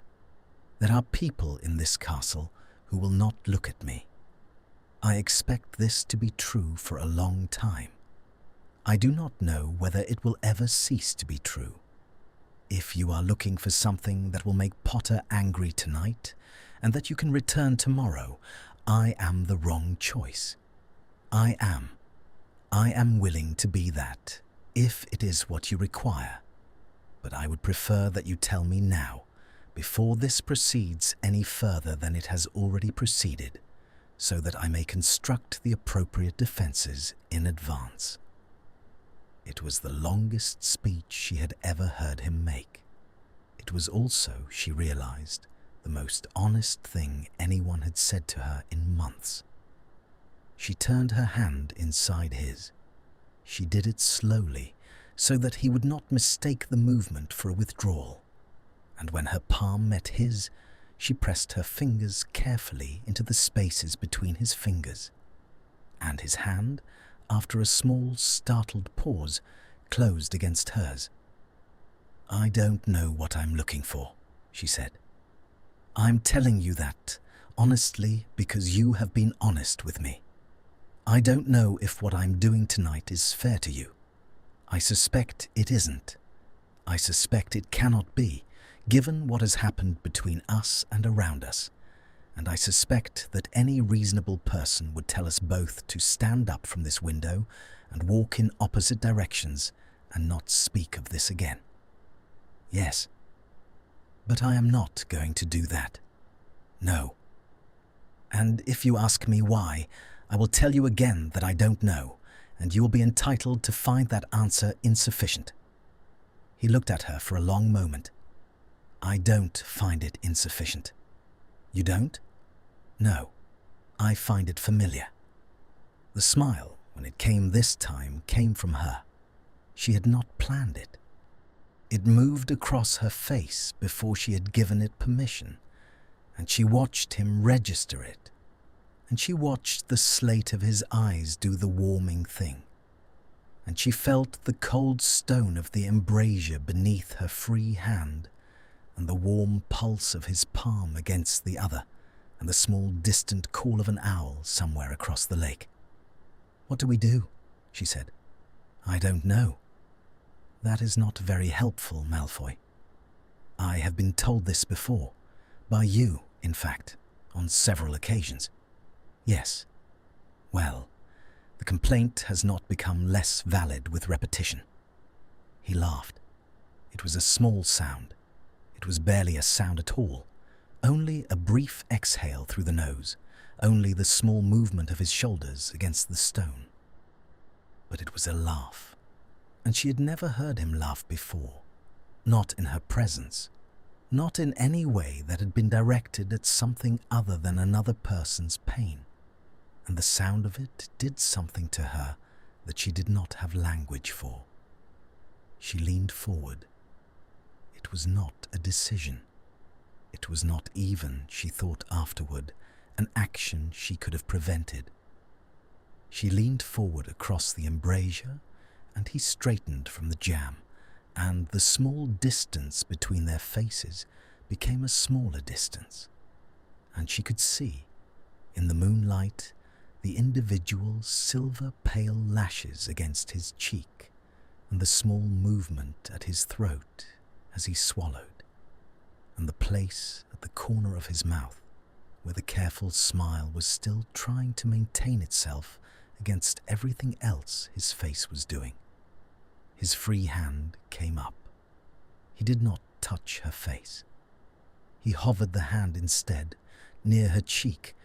Speaker 1: There are people in this castle who will not look at me. I expect this to be true for a long time. I do not know whether it will ever cease to be true. If you are looking for something that will make Potter angry tonight, and that you can return tomorrow, I am the wrong choice. I am willing to be that, if it is what you require. But I would prefer that you tell me now, before this proceeds any further than it has already proceeded, so that I may construct the appropriate defenses in advance. It was the longest speech she had ever heard him make. It was also, she realized, the most honest thing anyone had said to her in months. She turned her hand inside his. She did it slowly, so that he would not mistake the movement for a withdrawal. And when her palm met his, she pressed her fingers carefully into the spaces between his fingers. And his hand, after a small, startled pause, closed against hers. "I don't know what I'm looking for," she said. "I'm telling you that, honestly, because you have been honest with me. I don't know if what I'm doing tonight is fair to you. I suspect it isn't. I suspect it cannot be, Given what has happened between us and around us, and I suspect that any reasonable person would tell us both to stand up from this window and walk in opposite directions and not speak of this again. Yes, but I am not going to do that. No. And if you ask me why, I will tell you again that I don't know, and you will be entitled to find that answer insufficient. He looked at her for a long moment. I don't find it insufficient. You don't? No. I find it familiar. The smile, when it came this time, came from her. She had not planned it. It moved across her face before she had given it permission, and she watched him register it, and she watched the slate of his eyes do the warming thing, and she felt the cold stone of the embrasure beneath her free hand, and the warm pulse of his palm against the other, and the small distant call of an owl somewhere across the lake. "What do we do?" she said. "I don't know." "That is not very helpful, Malfoy. I have been told this before, by you, in fact, on several occasions." "Yes. Well, the complaint has not become less valid with repetition." He laughed. It was a small sound. It was barely a sound at all, only a brief exhale through the nose, only the small movement of his shoulders against the stone. But it was a laugh, and she had never heard him laugh before, not in her presence, not in any way that had been directed at something other than another person's pain, and the sound of it did something to her that she did not have language for. She leaned forward. It was not a decision. It was not even, she thought afterward, an action she could have prevented. She leaned forward across the embrasure, and he straightened from the jamb, and the small distance between their faces became a smaller distance, and she could see, in the moonlight, the individual silver-pale lashes against his cheek, and the small movement at his throat as he swallowed, and the place at the corner of his mouth where the careful smile was still trying to maintain itself against everything else his face was doing. His free hand came up. He did not touch her face. He hovered the hand instead near her cheek,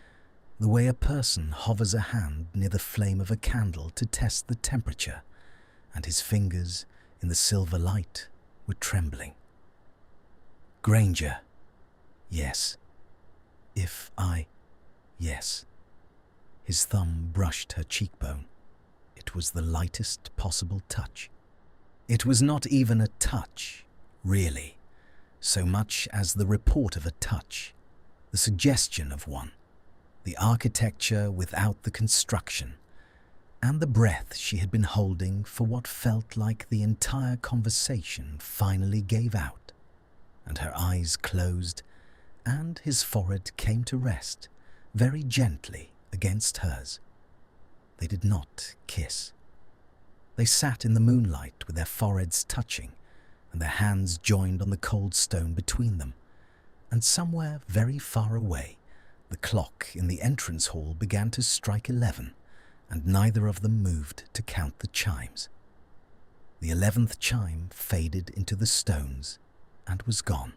Speaker 1: the way a person hovers a hand near the flame of a candle to test the temperature, and his fingers in the silver light were trembling. "Granger." "Yes." Yes." His thumb brushed her cheekbone. It was the lightest possible touch. It was not even a touch, really, so much as the report of a touch, the suggestion of one, the architecture without the construction, and the breath she had been holding for what felt like the entire conversation finally gave out, and her eyes closed, and his forehead came to rest, very gently, against hers. They did not kiss. They sat in the moonlight with their foreheads touching, and their hands joined on the cold stone between them, and somewhere very far away, the clock in the entrance hall began to strike 11, and neither of them moved to count the chimes. The 11th chime faded into the stones and was gone.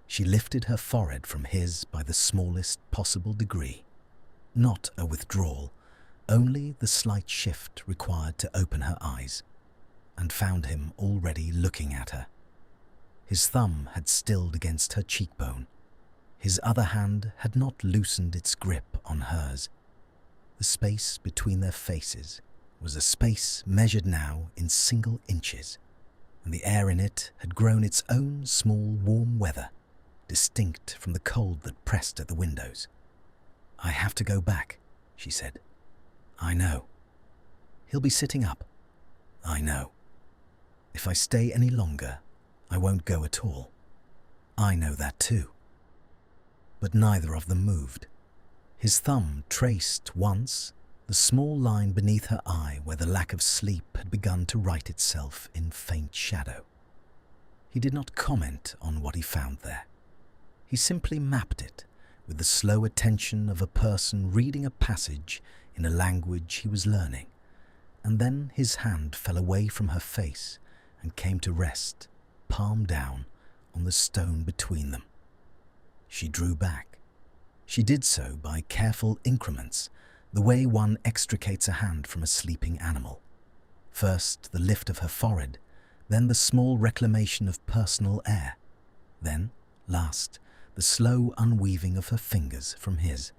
Speaker 1: She lifted her forehead from his by the smallest possible degree, not a withdrawal, only the slight shift required to open her eyes, and found him already looking at her. His thumb had stilled against her cheekbone. His other hand had not loosened its grip on hers. The space between their faces was a space measured now in single inches, and the air in it had grown its own small warm weather, distinct from the cold that pressed at the windows. "I have to go back," she said. "I know." "He'll be sitting up." "I know." "If I stay any longer, I won't go at all." "I know that too." But neither of them moved. His thumb traced once the small line beneath her eye where the lack of sleep had begun to write itself in faint shadow. He did not comment on what he found there. He simply mapped it with the slow attention of a person reading a passage in a language he was learning, and then his hand fell away from her face and came to rest, palm down, on the stone between them. She drew back. She did so by careful increments, the way one extricates a hand from a sleeping animal. First the lift of her forehead, then the small reclamation of personal air, then, last, the slow unweaving of her fingers from his.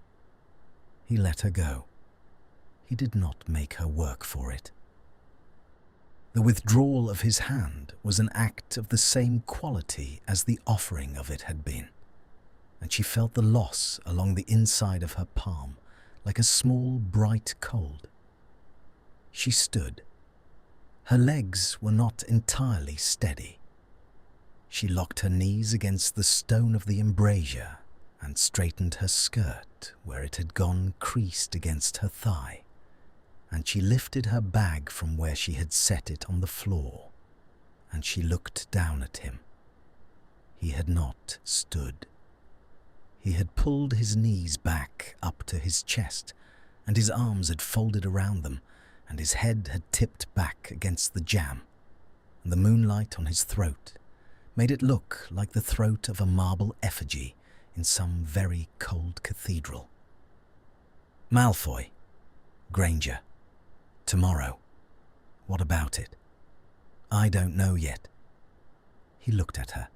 Speaker 1: He let her go. He did not make her work for it. The withdrawal of his hand was an act of the same quality as the offering of it had been, and she felt the loss along the inside of her palm like a small bright cold. She stood. Her legs were not entirely steady. She locked her knees against the stone of the embrasure and straightened her skirt where it had gone creased against her thigh, and she lifted her bag from where she had set it on the floor, and she looked down at him. He had not stood. He had pulled his knees back up to his chest, and his arms had folded around them, and his head had tipped back against the jamb, and the moonlight on his throat made it look like the throat of a marble effigy in some very cold cathedral. Malfoy, Granger, tomorrow. What about it? I don't know yet. He looked at her.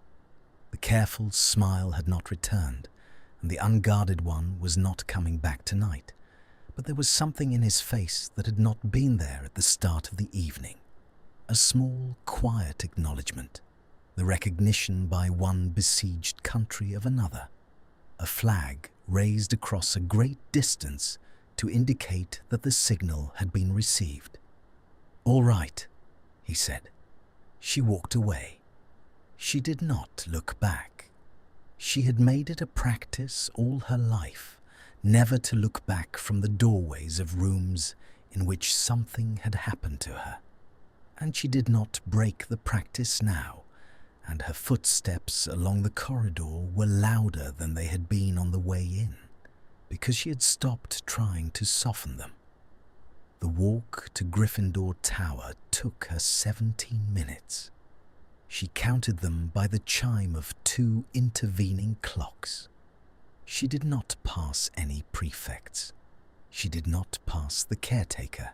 Speaker 1: The careful smile had not returned, and the unguarded one was not coming back tonight, but there was something in his face that had not been there at the start of the evening. A small, quiet acknowledgement, the recognition by one besieged country of another, a flag raised across a great distance to indicate that the signal had been received. "All right," he said. She walked away. She did not look back. She had made it a practice all her life never to look back from the doorways of rooms in which something had happened to her, and she did not break the practice now, and her footsteps along the corridor were louder than they had been on the way in, because she had stopped trying to soften them. The walk to Gryffindor Tower took her 17 minutes. She counted them by the chime of 2 intervening clocks. She did not pass any prefects. She did not pass the caretaker.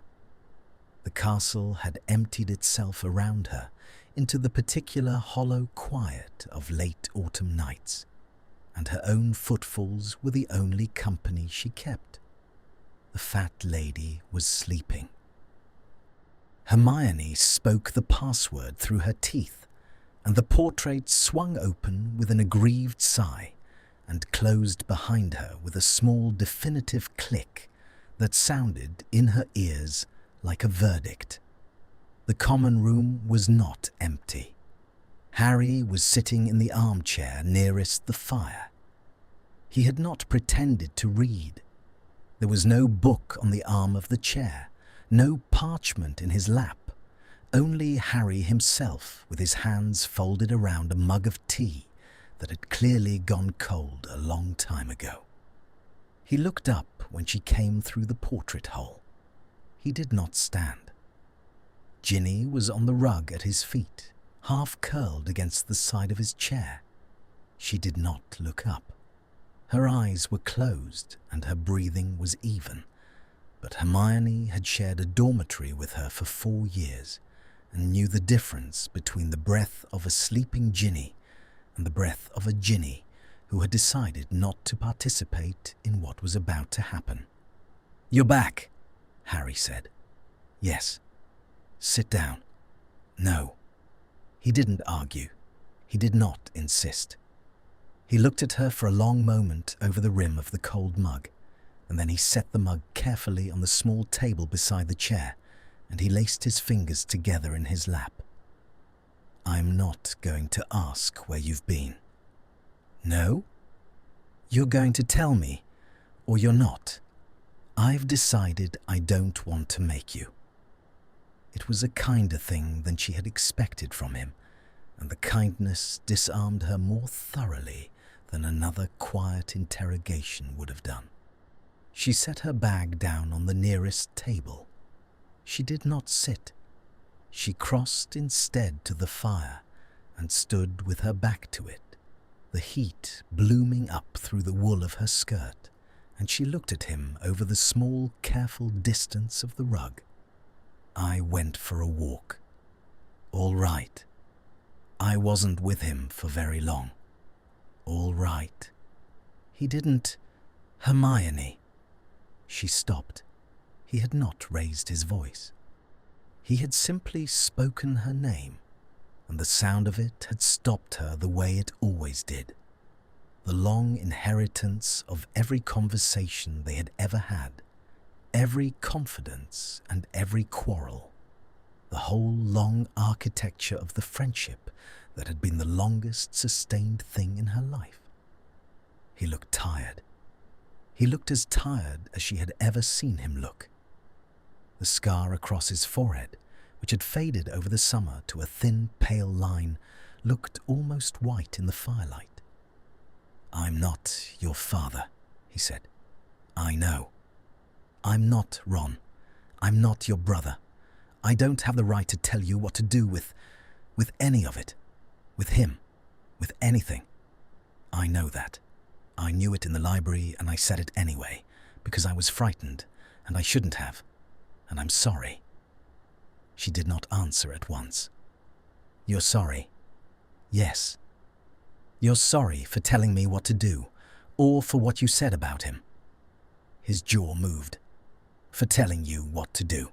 Speaker 1: The castle had emptied itself around her into the particular hollow quiet of late autumn nights, and her own footfalls were the only company she kept. The fat lady was sleeping. Hermione spoke the password through her teeth, and the portrait swung open with an aggrieved sigh and closed behind her with a small definitive click that sounded in her ears like a verdict. The common room was not empty. Harry was sitting in the armchair nearest the fire. He had not pretended to read. There was no book on the arm of the chair, no parchment in his lap, only Harry himself with his hands folded around a mug of tea that had clearly gone cold a long time ago. He looked up when she came through the portrait hole. He did not stand. Ginny was on the rug at his feet, half curled against the side of his chair. She did not look up. Her eyes were closed and her breathing was even, but Hermione had shared a dormitory with her for 4 years and knew the difference between the breath of a sleeping Ginny and the breath of a Ginny who had decided not to participate in what was about to happen. "You're back," Harry said. "Yes." "Sit down." "No." He didn't argue. He did not insist. He looked at her for a long moment over the rim of the cold mug, and then he set the mug carefully on the small table beside the chair, and he laced his fingers together in his lap. "I'm not going to ask where you've been." "No? You're going to tell me, or you're not. I've decided I don't want to make you." It was a kinder thing than she had expected from him, and the kindness disarmed her more thoroughly than another quiet interrogation would have done. She set her bag down on the nearest table. She did not sit. She crossed instead to the fire and stood with her back to it, the heat blooming up through the wool of her skirt, and she looked at him over the small, careful distance of the rug. I went for a walk. All right. I wasn't with him for very long. All right. He didn't... Hermione. She stopped. He had not raised his voice. He had simply spoken her name, and the sound of it had stopped her the way it always did. The long inheritance of every conversation they had ever had, every confidence and every quarrel, the whole long architecture of the friendship that had been the longest sustained thing in her life. He looked tired. He looked as tired as she had ever seen him look. The scar across his forehead, which had faded over the summer to a thin, pale line, looked almost white in the firelight. "I'm not your father," he said. "I know. I'm not Ron. I'm not your brother. I don't have the right to tell you what to do with any of it. With him. With anything. I know that. I knew it in the library and I said it anyway, because I was frightened, and I shouldn't have. And I'm sorry." She did not answer at once. "You're sorry?" "Yes." "You're sorry for telling me what to do, or for what you said about him?" His jaw moved. "For telling you what to do."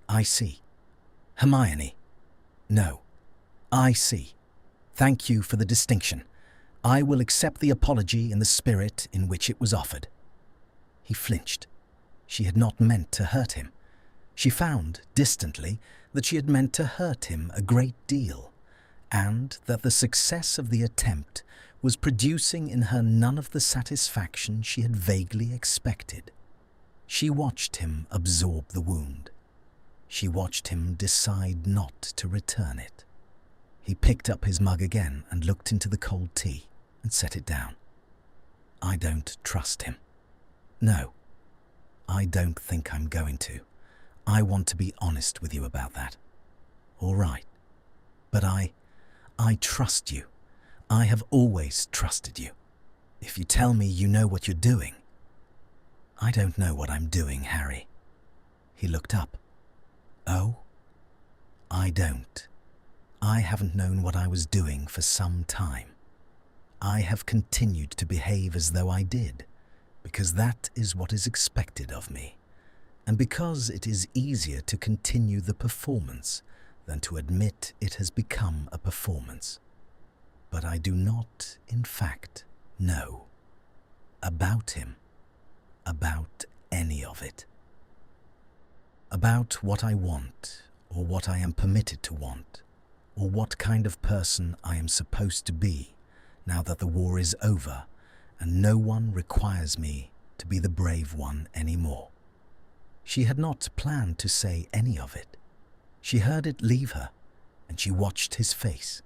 Speaker 1: "I see." "Hermione." "No. I see. Thank you for the distinction. I will accept the apology in the spirit in which it was offered." He flinched. She had not meant to hurt him. She found, distantly, that she had meant to hurt him a great deal, and that the success of the attempt was producing in her none of the satisfaction she had vaguely expected. She watched him absorb the wound. She watched him decide not to return it. He picked up his mug again and looked into the cold tea and set it down. "I don't trust him." "No. I don't think I'm going to. I want to be honest with you about that." "All right. But I trust you. I have always trusted you. If you tell me you know what you're doing..." "I don't know what I'm doing, Harry." He looked up. "Oh?" "I don't. I haven't known what I was doing for some time. I have continued to behave as though I did, because that is what is expected of me, and because it is easier to continue the performance than to admit it has become a performance. But I do not, in fact, know about him, about any of it. About what I want, or what I am permitted to want, or what kind of person I am supposed to be now that the war is over and no one requires me to be the brave one anymore. She had not planned to say any of it. She heard it leave her, and she watched his face.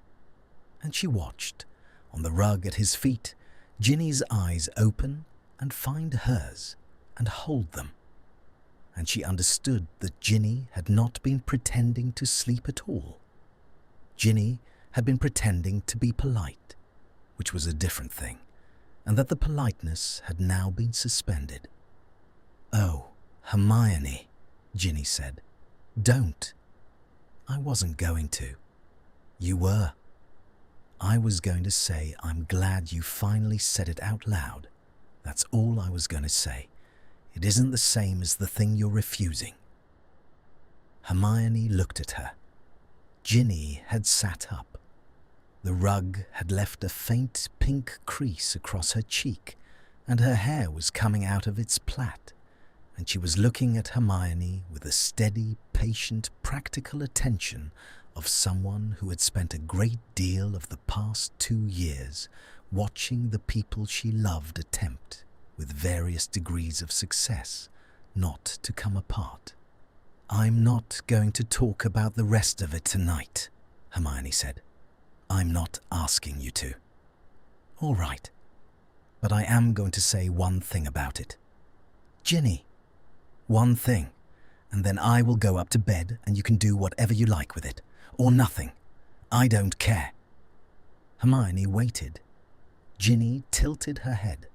Speaker 1: And she watched, on the rug at his feet, Ginny's eyes open and find hers and hold them. And she understood that Ginny had not been pretending to sleep at all. Ginny had been pretending to be polite, which was a different thing, and that the politeness had now been suspended. "Oh, Hermione," Ginny said. "Don't." "I wasn't going to." "You were." "I was going to say I'm glad you finally said it out loud. That's all I was going to say. It isn't the same as the thing you're refusing." Hermione looked at her. Ginny had sat up. The rug had left a faint pink crease across her cheek, and her hair was coming out of its plait, and she was looking at Hermione with the steady, patient, practical attention of someone who had spent a great deal of the past 2 years watching the people she loved attempt, with various degrees of success, not to come apart. "I'm not going to talk about the rest of it tonight," Hermione said. I'm not asking you to. All right. But I am going to say one thing about it. Ginny. One thing. And then I will go up to bed and you can do whatever you like with it. Or nothing. I don't care. Hermione waited. Ginny tilted her head.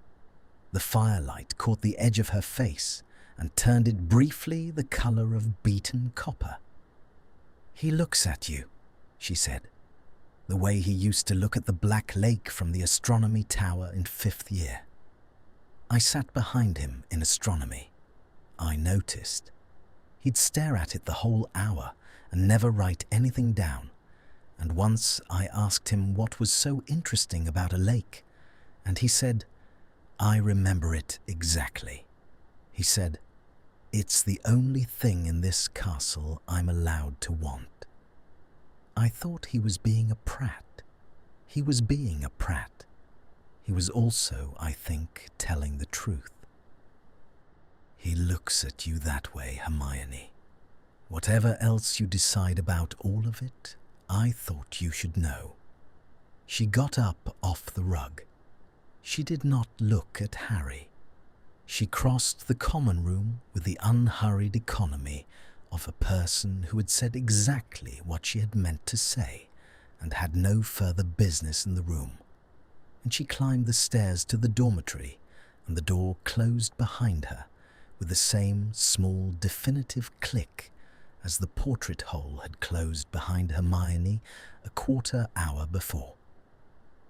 Speaker 1: The firelight caught the edge of her face and turned it briefly the colour of beaten copper. He looks at you, she said, the way he used to look at the Black Lake from the astronomy tower in 5th year. I sat behind him in astronomy. I noticed. He'd stare at it the whole hour and never write anything down. And once I asked him what was so interesting about a lake, and he said, I remember it exactly. He said, it's the only thing in this castle I'm allowed to want. I thought he was being a prat. He was being a prat. He was also, I think, telling the truth. He looks at you that way, Hermione. Whatever else you decide about all of it, I thought you should know. She got up off the rug. She did not look at Harry. She crossed the common room with the unhurried economy of a person who had said exactly what she had meant to say and had no further business in the room. And she climbed the stairs to the dormitory, and the door closed behind her with the same small definitive click as the portrait hole had closed behind Hermione a quarter hour before.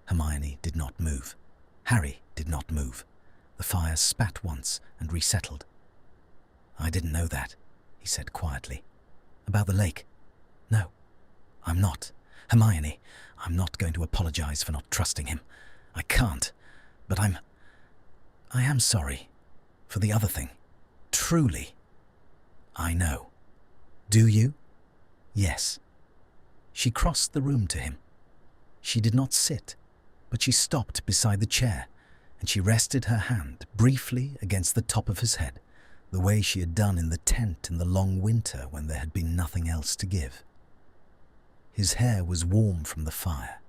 Speaker 1: Hermione did not move. Harry did not move. The fire spat once and resettled. I didn't know that, he said quietly. About the lake? No, I'm not. Hermione, I'm not going to apologize for not trusting him. I can't, but I am sorry for the other thing. Truly. I know. Do you? Yes. She crossed the room to him. She did not sit, but she stopped beside the chair, and she rested her hand briefly against the top of his head, the way she had done in the tent in the long winter when there had been nothing else to give. His hair was warm from the fire.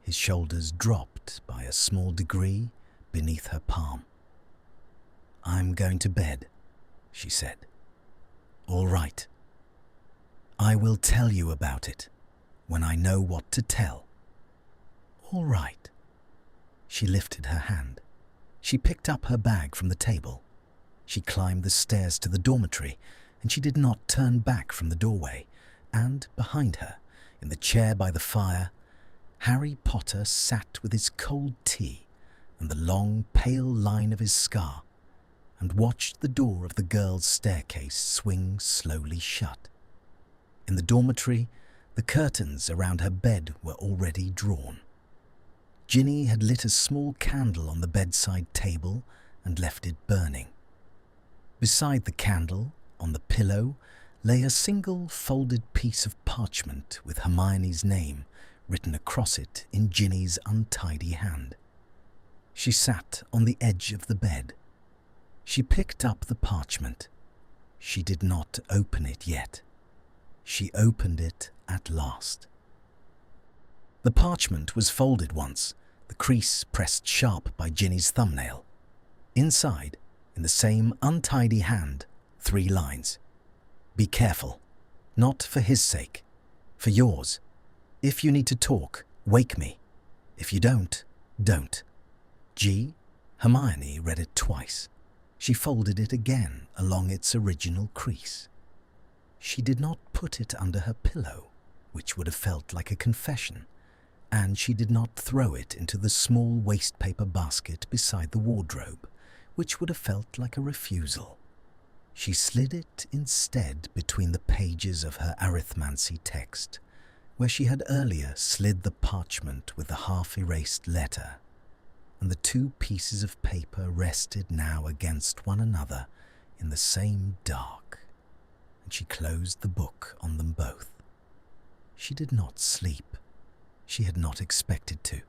Speaker 1: His shoulders dropped by a small degree beneath her palm. I'm going to bed, she said. All right. I will tell you about it when I know what to tell. All right. She lifted her hand. She picked up her bag from the table. She climbed the stairs to the dormitory, and she did not turn back from the doorway, and behind her, in the chair by the fire, Harry Potter sat with his cold tea and the long, pale line of his scar, and watched the door of the girls' staircase swing slowly shut. In the dormitory, the curtains around her bed were already drawn. Ginny had lit a small candle on the bedside table and left it burning. Beside the candle, on the pillow, lay a single folded piece of parchment with Hermione's name written across it in Ginny's untidy hand. She sat on the edge of the bed. She picked up the parchment. She did not open it yet. She opened it at last. The parchment was folded once, the crease pressed sharp by Ginny's thumbnail. Inside, in the same untidy hand, 3 lines. Be careful. Not for his sake. For yours. If you need to talk, wake me. If you don't. G. Hermione read it twice. She folded it again along its original crease. She did not put it under her pillow, which would have felt like a confession, and she did not throw it into the small wastepaper basket beside the wardrobe, which would have felt like a refusal. She slid it instead between the pages of her arithmancy text, where she had earlier slid the parchment with the half-erased letter, and the 2 pieces of paper rested now against one another in the same dark, and she closed the book on them both. She did not sleep. She had not expected to.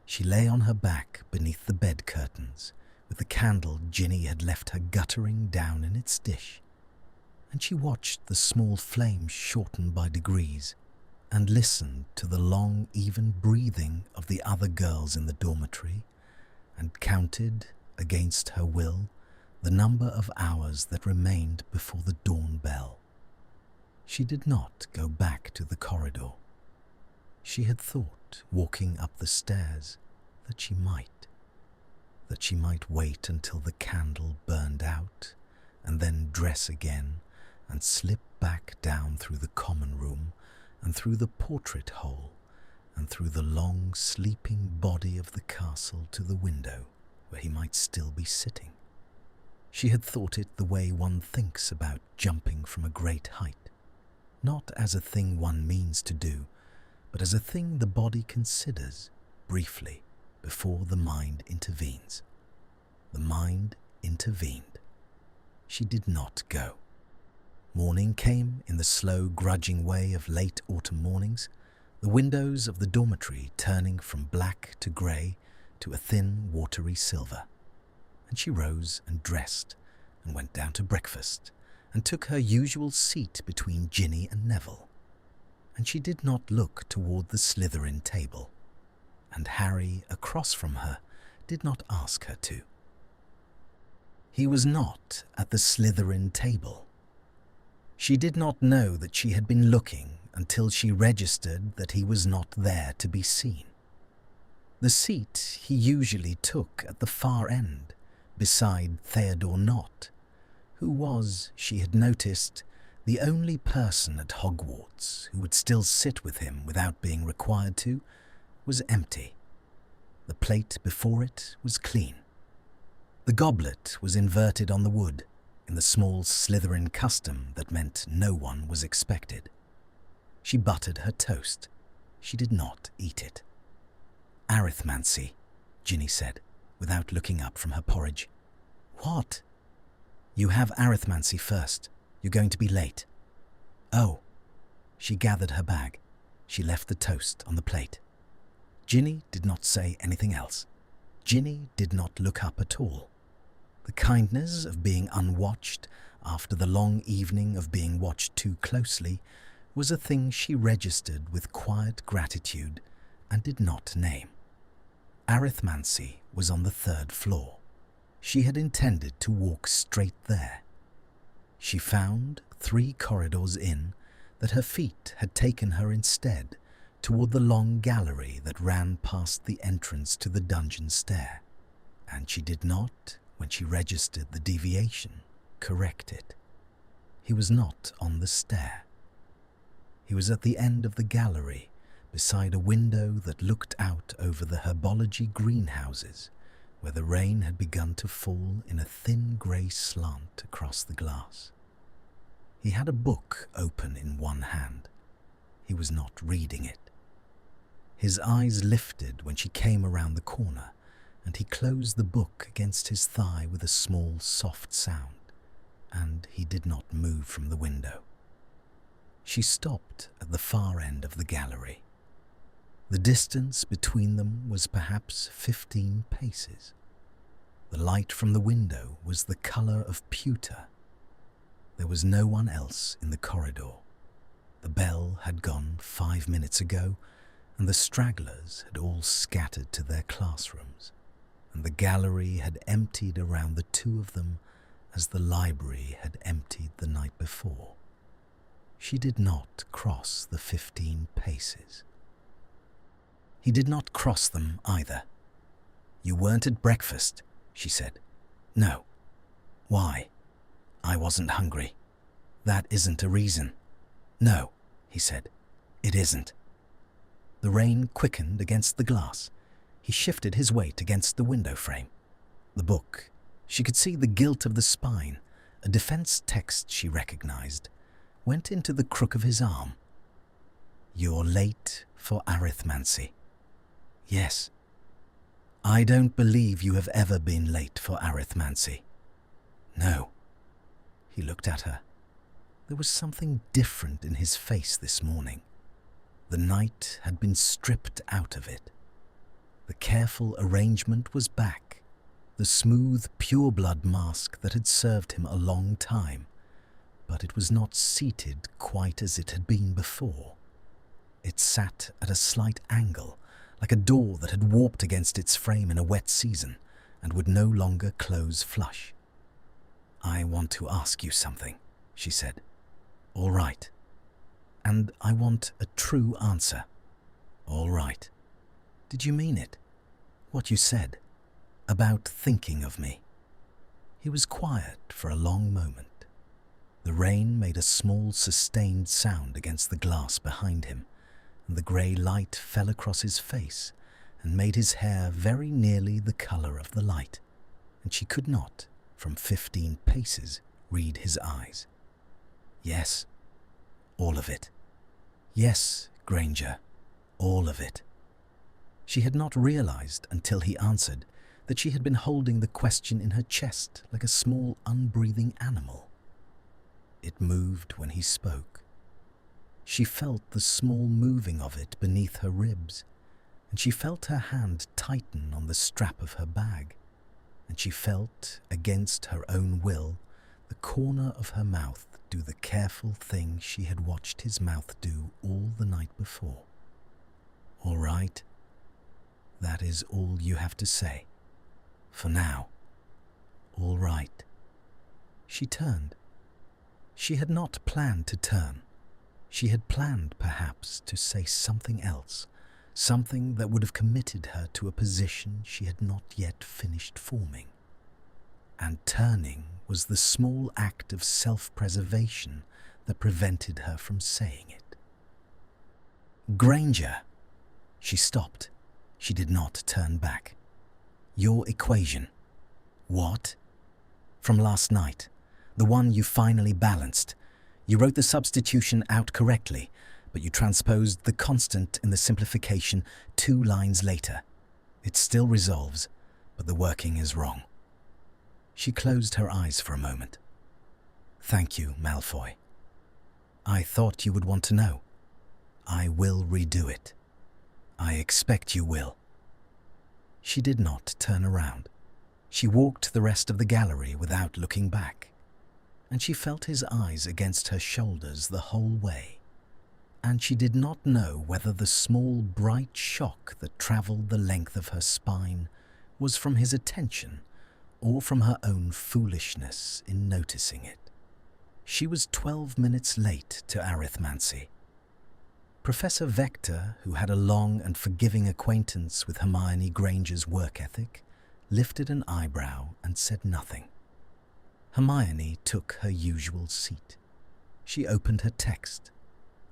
Speaker 1: She lay on her back beneath the bed curtains, with the candle Ginny had left her guttering down in its dish, and she watched the small flames shorten by degrees, and listened to the long, even breathing of the other girls in the dormitory, and counted, against her will, the number of hours that remained before the dawn bell. She did not go back to the corridor. She had thought, walking up the stairs, that she might wait until the candle burned out, and then dress again and slip back down through the common room and through the portrait hole and through the long sleeping body of the castle to the window where he might still be sitting. She had thought it the way one thinks about jumping from a great height, not as a thing one means to do, but as a thing the body considers briefly before the mind intervenes. The mind intervened. She did not go. Morning came in the slow, grudging way of late autumn mornings, the windows of the dormitory turning from black to grey to a thin, watery silver. And she rose and dressed and went down to breakfast and took her usual seat between Ginny and Neville. And she did not look toward the Slytherin table, and Harry, across from her, did not ask her to. He was not at the Slytherin table. She did not know that she had been looking until she registered that he was not there to be seen. The seat he usually took at the far end, beside Theodore Nott, who was, she had noticed, the only person at Hogwarts who would still sit with him without being required to, was empty. The plate before it was clean. The goblet was inverted on the wood, in the small Slytherin custom that meant no one was expected. She buttered her toast. She did not eat it. "Arithmancy," Ginny said, without looking up from her porridge. "What?" "You have arithmancy first. You're going to be late." "Oh." She gathered her bag. She left the toast on the plate. Ginny did not say anything else. Ginny did not look up at all. The kindness of being unwatched after the long evening of being watched too closely was a thing she registered with quiet gratitude and did not name. Arithmancy was on the 3rd floor. She had intended to walk straight there. She found, 3 corridors in, that her feet had taken her instead toward the long gallery that ran past the entrance to the dungeon stair, and she did not, when she registered the deviation, correct it. He was not on the stair. He was at the end of the gallery, beside a window that looked out over the herbology greenhouses, where the rain had begun to fall in a thin grey slant across the glass. He had a book open in one hand. He was not reading it. His eyes lifted when she came around the corner, and he closed the book against his thigh with a small, soft sound, and he did not move from the window. She stopped at the far end of the gallery. The distance between them was perhaps 15 paces. The light from the window was the colour of pewter. There was no one else in the corridor. The bell had gone 5 minutes ago, and the stragglers had all scattered to their classrooms, and the gallery had emptied around the 2 of them as the library had emptied the night before. She did not cross the 15 paces. He did not cross them either. "You weren't at breakfast," she said. "No." "Why?" "I wasn't hungry." "That isn't a reason." "No," he said. "It isn't." The rain quickened against the glass. He shifted his weight against the window frame. The book. She could see the gilt of the spine, a defense text she recognized, went into the crook of his arm. "You're late for arithmancy." "Yes." "I don't believe you have ever been late for arithmancy." "No." He looked at her. There was something different in his face this morning. The night had been stripped out of it. The careful arrangement was back, the smooth, pure-blood mask that had served him a long time, but it was not seated quite as it had been before. It sat at a slight angle, like a door that had warped against its frame in a wet season and would no longer close flush. "I want to ask you something," she said. "All right. And I want a true answer." "All right. Did you mean it? What you said? About thinking of me?" He was quiet for a long moment. The rain made a small, sustained sound against the glass behind him, and the grey light fell across his face and made his hair very nearly the colour of the light, and she could not, from 15 paces, read his eyes. "Yes, all of it. Yes, Granger, all of it." She had not realized until he answered that she had been holding the question in her chest like a small, unbreathing animal. It moved when he spoke. She felt the small moving of it beneath her ribs, and she felt her hand tighten on the strap of her bag, and she felt, against her own will, the corner of her mouth do the careful thing she had watched his mouth do all the night before. "All right. That is all you have to say. For now. All right." She turned. She had not planned to turn. She had planned, perhaps, to say something else, something that would have committed her to a position she had not yet finished forming. And turning was the small act of self-preservation that prevented her from saying it. "Granger." She stopped. She did not turn back. "Your equation." "What?" "From last night. The one you finally balanced. You wrote the substitution out correctly, but you transposed the constant in the simplification 2 lines later. It still resolves, but the working is wrong." She closed her eyes for a moment. "Thank you, Malfoy. I thought you would want to know. I will redo it. I expect you will." She did not turn around. She walked the rest of the gallery without looking back, and she felt his eyes against her shoulders the whole way, and she did not know whether the small, bright shock that travelled the length of her spine was from his attention or from her own foolishness in noticing it. She was 12 minutes late to arithmancy. Professor Vector, who had a long and forgiving acquaintance with Hermione Granger's work ethic, lifted an eyebrow and said nothing. Hermione took her usual seat. She opened her text.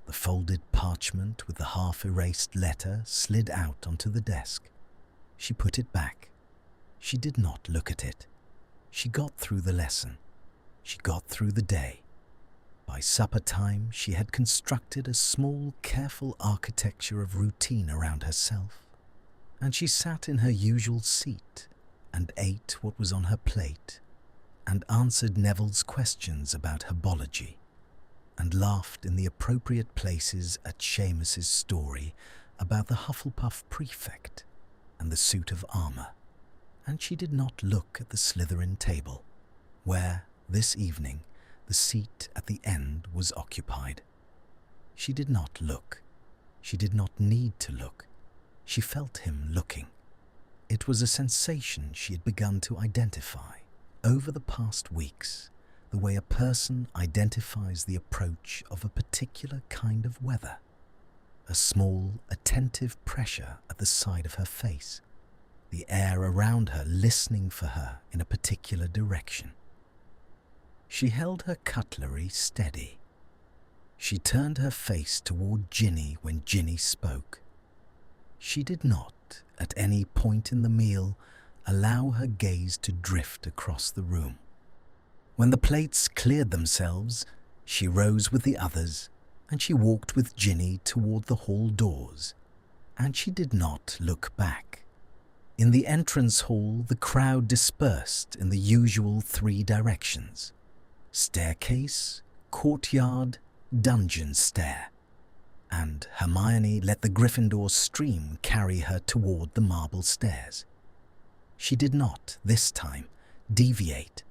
Speaker 1: The folded parchment with the half-erased letter slid out onto the desk. She put it back. She did not look at it. She got through the lesson. She got through the day. By supper time, she had constructed a small, careful architecture of routine around herself, and she sat in her usual seat and ate what was on her plate, and answered Neville's questions about herbology, and laughed in the appropriate places at Seamus's story about the Hufflepuff prefect and the suit of armour, and she did not look at the Slytherin table, where, this evening, the seat at the end was occupied. She did not look. She did not need to look. She felt him looking. It was a sensation she had begun to identify over the past weeks, the way a person identifies the approach of a particular kind of weather. A small, attentive pressure at the side of her face, the air around her listening for her in a particular direction. She held her cutlery steady. She turned her face toward Ginny when Ginny spoke. She did not, at any point in the meal, allow her gaze to drift across the room. When the plates cleared themselves, she rose with the others, and she walked with Ginny toward the hall doors, and she did not look back. In the entrance hall, the crowd dispersed in the usual 3 directions: staircase, courtyard, dungeon stair, and Hermione let the Gryffindor stream carry her toward the marble stairs. She did not, this time, deviate.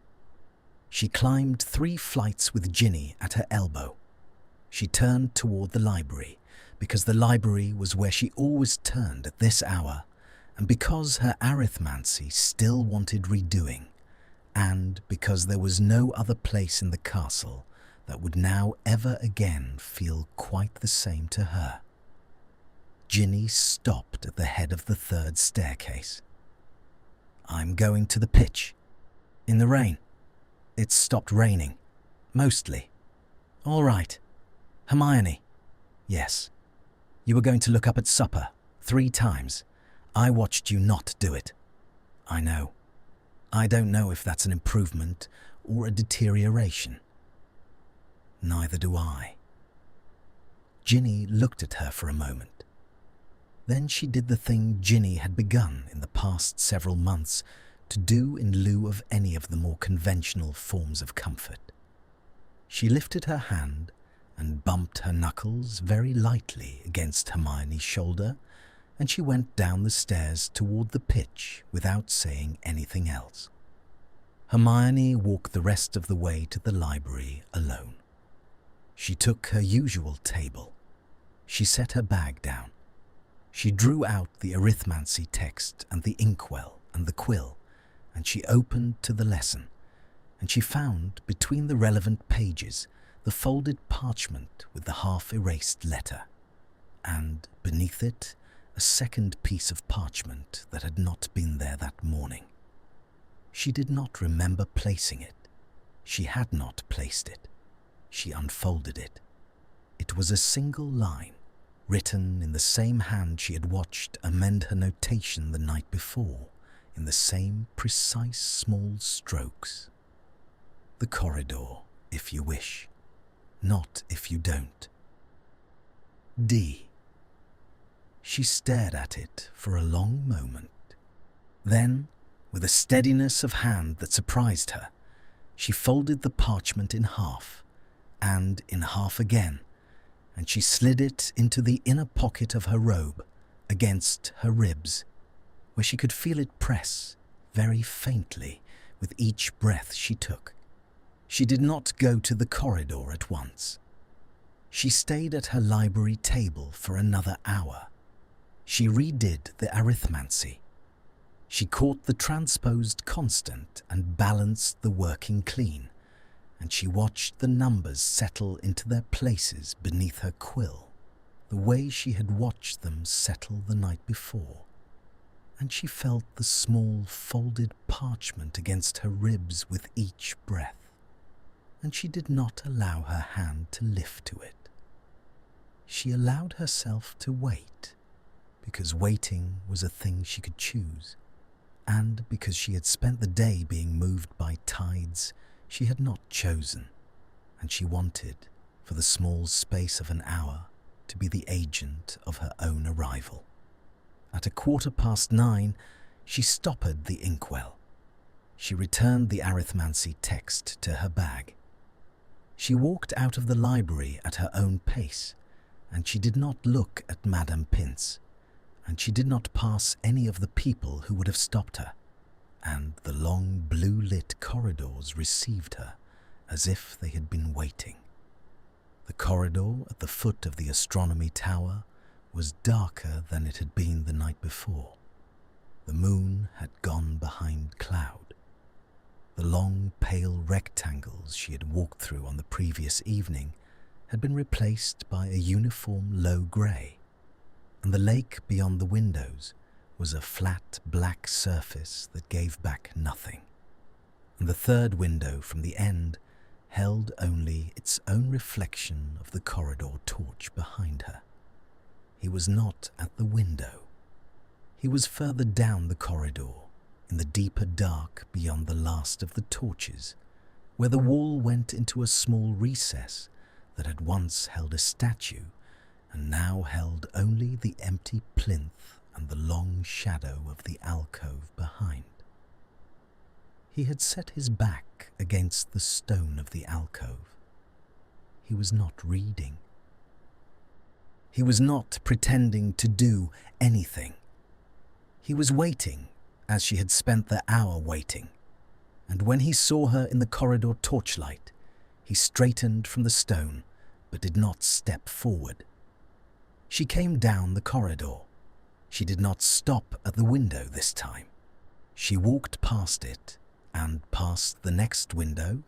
Speaker 1: She climbed 3 flights with Ginny at her elbow. She turned toward the library, because the library was where she always turned at this hour, and because her arithmancy still wanted redoing, and because there was no other place in the castle that would now ever again feel quite the same to her. Ginny stopped at the head of the third staircase. "I'm going to the pitch. In the rain. It's stopped raining. Mostly. All right. Hermione." "Yes. You were going to look up at supper 3 times. I watched you not do it." "I know. I don't know if that's an improvement or a deterioration." "Neither do I." Ginny looked at her for a moment. Then she did the thing Ginny had begun in the past several months to do in lieu of any of the more conventional forms of comfort. She lifted her hand and bumped her knuckles very lightly against Hermione's shoulder, and she went down the stairs toward the pitch without saying anything else. Hermione walked the rest of the way to the library alone. She took her usual table. She set her bag down. She drew out the arithmancy text and the inkwell and the quill, and she opened to the lesson, and she found between the relevant pages the folded parchment with the half-erased letter, and beneath it a second piece of parchment that had not been there that morning. She did not remember placing it. She had not placed it. She unfolded it. It was a single line, written in the same hand she had watched amend her notation the night before, in the same precise small strokes. "The corridor, if you wish. Not if you don't. D." She stared at it for a long moment. Then, with a steadiness of hand that surprised her, she folded the parchment in half, and in half again, and she slid it into the inner pocket of her robe, against her ribs, where she could feel it press very faintly with each breath she took. She did not go to the corridor at once. She stayed at her library table for another hour. She redid the arithmancy. She caught the transposed constant and balanced the working clean, and she watched the numbers settle into their places beneath her quill, the way she had watched them settle the night before. And she felt the small folded parchment against her ribs with each breath, and she did not allow her hand to lift to it. She allowed herself to wait, because waiting was a thing she could choose, and because she had spent the day being moved by tides she had not chosen, and she wanted, for the small space of an hour, to be the agent of her own arrival. At 9:15, she stoppered the inkwell. She returned the arithmancy text to her bag. She walked out of the library at her own pace, and she did not look at Madame Pince, and she did not pass any of the people who would have stopped her, and the long blue-lit corridors received her as if they had been waiting. The corridor at the foot of the astronomy tower was darker than it had been the night before. The moon had gone behind cloud. The long, pale rectangles she had walked through on the previous evening had been replaced by a uniform low grey, and the lake beyond the windows was a flat black surface that gave back nothing, and the third window from the end held only its own reflection of the corridor torch behind her. He was not at the window. He was further down the corridor, in the deeper dark beyond the last of the torches, where the wall went into a small recess that had once held a statue and now held only the empty plinth and the long shadow of the alcove behind. He had set his back against the stone of the alcove. He was not reading. He was not pretending to do anything. He was waiting, as she had spent the hour waiting, and when he saw her in the corridor torchlight, he straightened from the stone, but did not step forward. She came down the corridor. She did not stop at the window this time. She walked past it, and past the next window,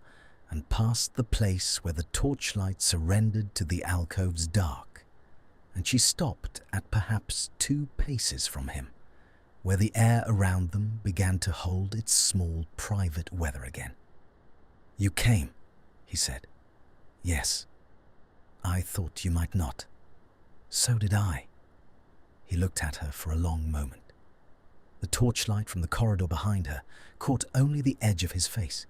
Speaker 1: and past the place where the torchlight surrendered to the alcove's dark, and she stopped at perhaps 2 paces from him, where the air around them began to hold its small private weather again. "You came," he said. "Yes. I thought you might not." "So did I." He looked at her for a long moment. The torchlight from the corridor behind her caught only the edge of his face,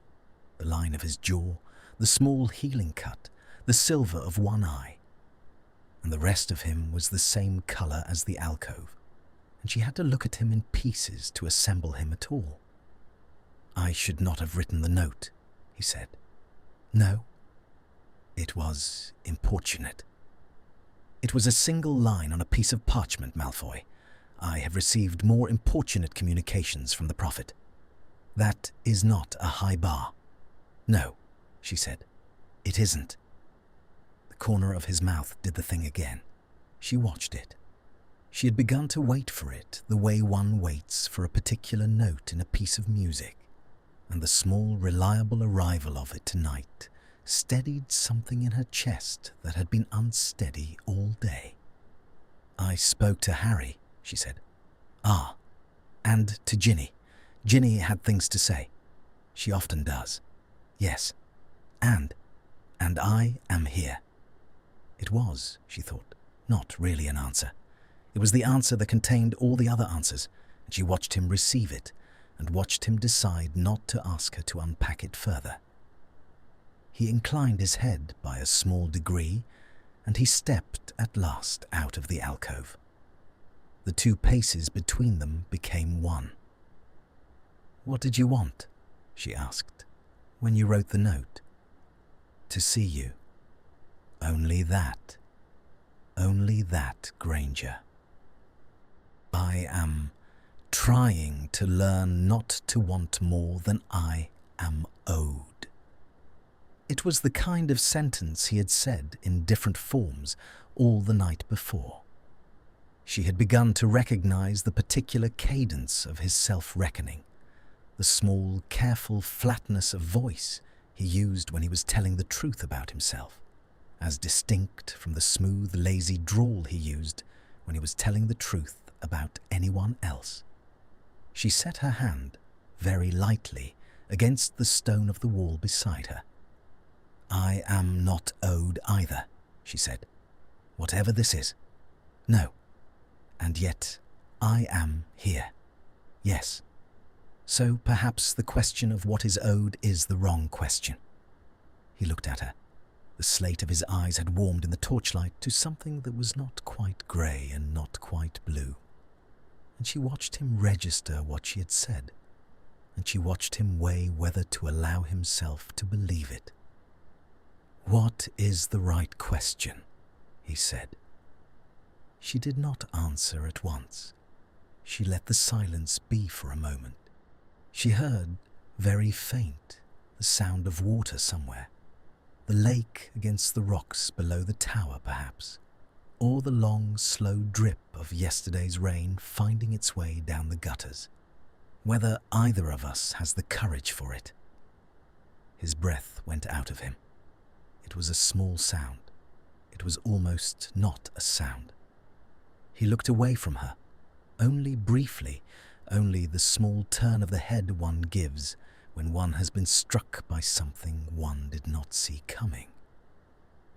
Speaker 1: the line of his jaw, the small healing cut, the silver of one eye. And the rest of him was the same colour as the alcove, and she had to look at him in pieces to assemble him at all. "I should not have written the note," he said. "No?" "It was importunate." "It was a single line on a piece of parchment, Malfoy. I have received more importunate communications from the Prophet. That is not a high bar." "No," she said. "It isn't." The corner of his mouth did the thing again. She watched it. She had begun to wait for it the way one waits for a particular note in a piece of music, and the small, reliable arrival of it tonight steadied something in her chest that had been unsteady all day. "I spoke to Harry," she said. "Ah, and to Ginny. Ginny had things to say. She often does. Yes. And I am here." It was, she thought, not really an answer. It was the answer that contained all the other answers, and she watched him receive it, and watched him decide not to ask her to unpack it further. He inclined his head by a small degree, and he stepped at last out of the alcove. The 2 paces between them became 1. "What did you want?" she asked, "when you wrote the note?" "To see you." "Only that. Only that, Granger. I am trying to learn not to want more than I am owed." It was the kind of sentence he had said in different forms all the night before. She had begun to recognize the particular cadence of his self-reckoning, the small, careful flatness of voice he used when he was telling the truth about himself, as distinct from the smooth, lazy drawl he used when he was telling the truth about anyone else. She set her hand, very lightly, against the stone of the wall beside her. "I am not owed either," she said, "whatever this is. No. And yet I am here. Yes. So perhaps the question of what is owed is the wrong question." He looked at her. The slate of his eyes had warmed in the torchlight to something that was not quite grey and not quite blue. And she watched him register what she had said, and she watched him weigh whether to allow himself to believe it. "What is the right question?" he said. She did not answer at once. She let the silence be for a moment. She heard, very faint, the sound of water somewhere. The lake against the rocks below the tower, perhaps, or the long, slow drip of yesterday's rain finding its way down the gutters. Whether either of us has the courage for it. His breath went out of him. It was a small sound. It was almost not a sound. He looked away from her, only briefly, only the small turn of the head one gives when one has been struck by something one did not see coming.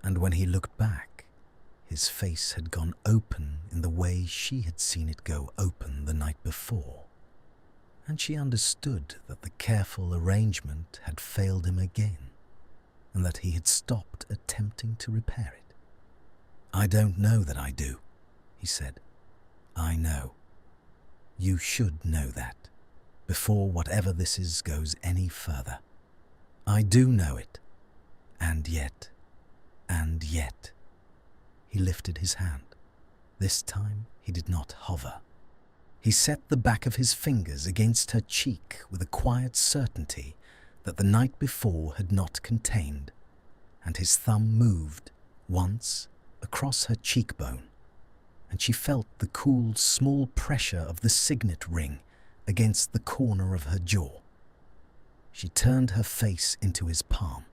Speaker 1: And when he looked back, his face had gone open in the way she had seen it go open the night before, and she understood that the careful arrangement had failed him again, and that he had stopped attempting to repair it. "I don't know that I do," he said. "I know. You should know that, before whatever this is goes any further. I do know it. And yet. He lifted his hand. This time he did not hover. He set the back of his fingers against her cheek with a quiet certainty that the night before had not contained, and his thumb moved, once, across her cheekbone, and she felt the cool, small pressure of the signet ring against the corner of her jaw. She turned her face into his palm.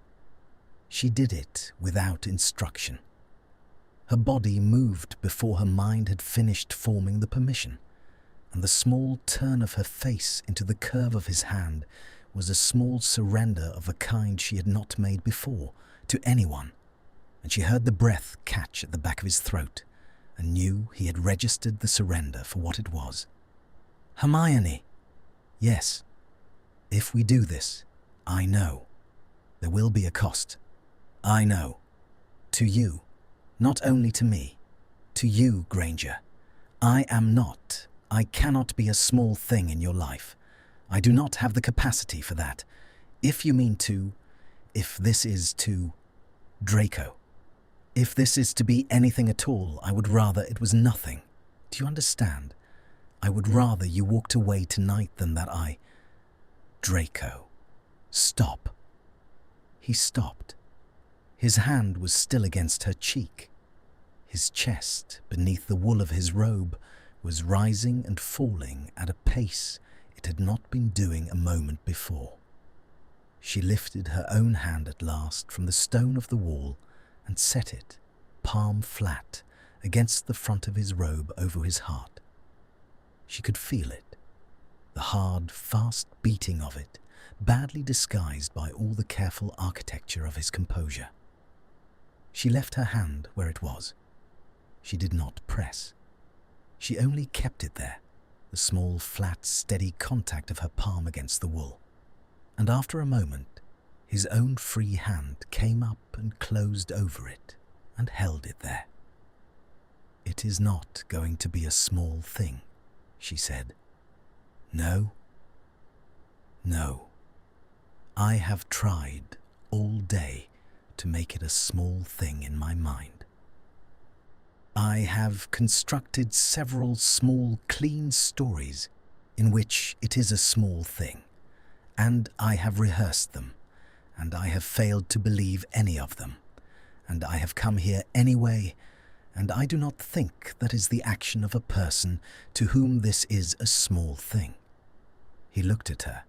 Speaker 1: She did it without instruction. Her body moved before her mind had finished forming the permission, and the small turn of her face into the curve of his hand was a small surrender of a kind she had not made before to anyone, and she heard the breath catch at the back of his throat and knew he had registered the surrender for what it was. Hermione, yes, if we do this, I know. There will be a cost. I know. To you, not only to me. To you, Granger. I cannot be a small thing in your life. I do not have the capacity for that. If this is to Draco. If this is to be anything at all, I would rather it was nothing. Do you understand? I would rather you walked away tonight than that Draco. Stop. He stopped. His hand was still against her cheek. His chest, beneath the wool of his robe, was rising and falling at a pace it had not been doing a moment before. She lifted her own hand at last from the stone of the wall and set it, palm flat, against the front of his robe over his heart. She could feel it, the hard, fast beating of it, badly disguised by all the careful architecture of his composure. She left her hand where it was. She did not press. She only kept it there, the small, flat, steady contact of her palm against the wool. And after a moment, his own free hand came up and closed over it and held it there. It is not going to be a small thing, she said. No. No. I have tried all day to make it a small thing in my mind. I have constructed several small, clean stories in which it is a small thing, and I have rehearsed them, and I have failed to believe any of them, and I have come here anyway, and I do not think that is the action of a person to whom this is a small thing. He looked at her.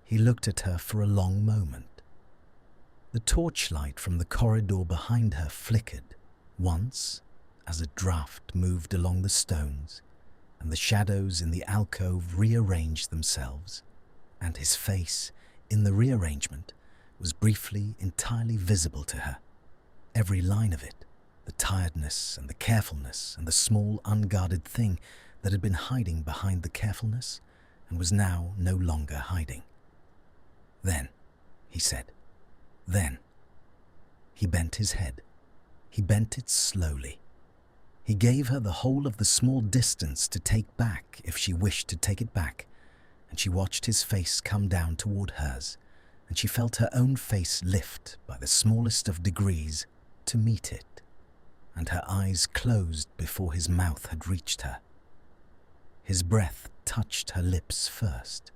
Speaker 1: He looked at her for a long moment. The torchlight from the corridor behind her flickered once as a draught moved along the stones, and the shadows in the alcove rearranged themselves, and his face, in the rearrangement, was briefly entirely visible to her. Every line of it, the tiredness and the carefulness and the small unguarded thing that had been hiding behind the carefulness and was now no longer hiding. Then, he said, then. He bent his head. He bent it slowly. He gave her the whole of the small distance to take back if she wished to take it back, and she watched his face come down toward hers, and she felt her own face lift by the smallest of degrees to meet it, and her eyes closed before his mouth had reached her. His breath touched her lips first.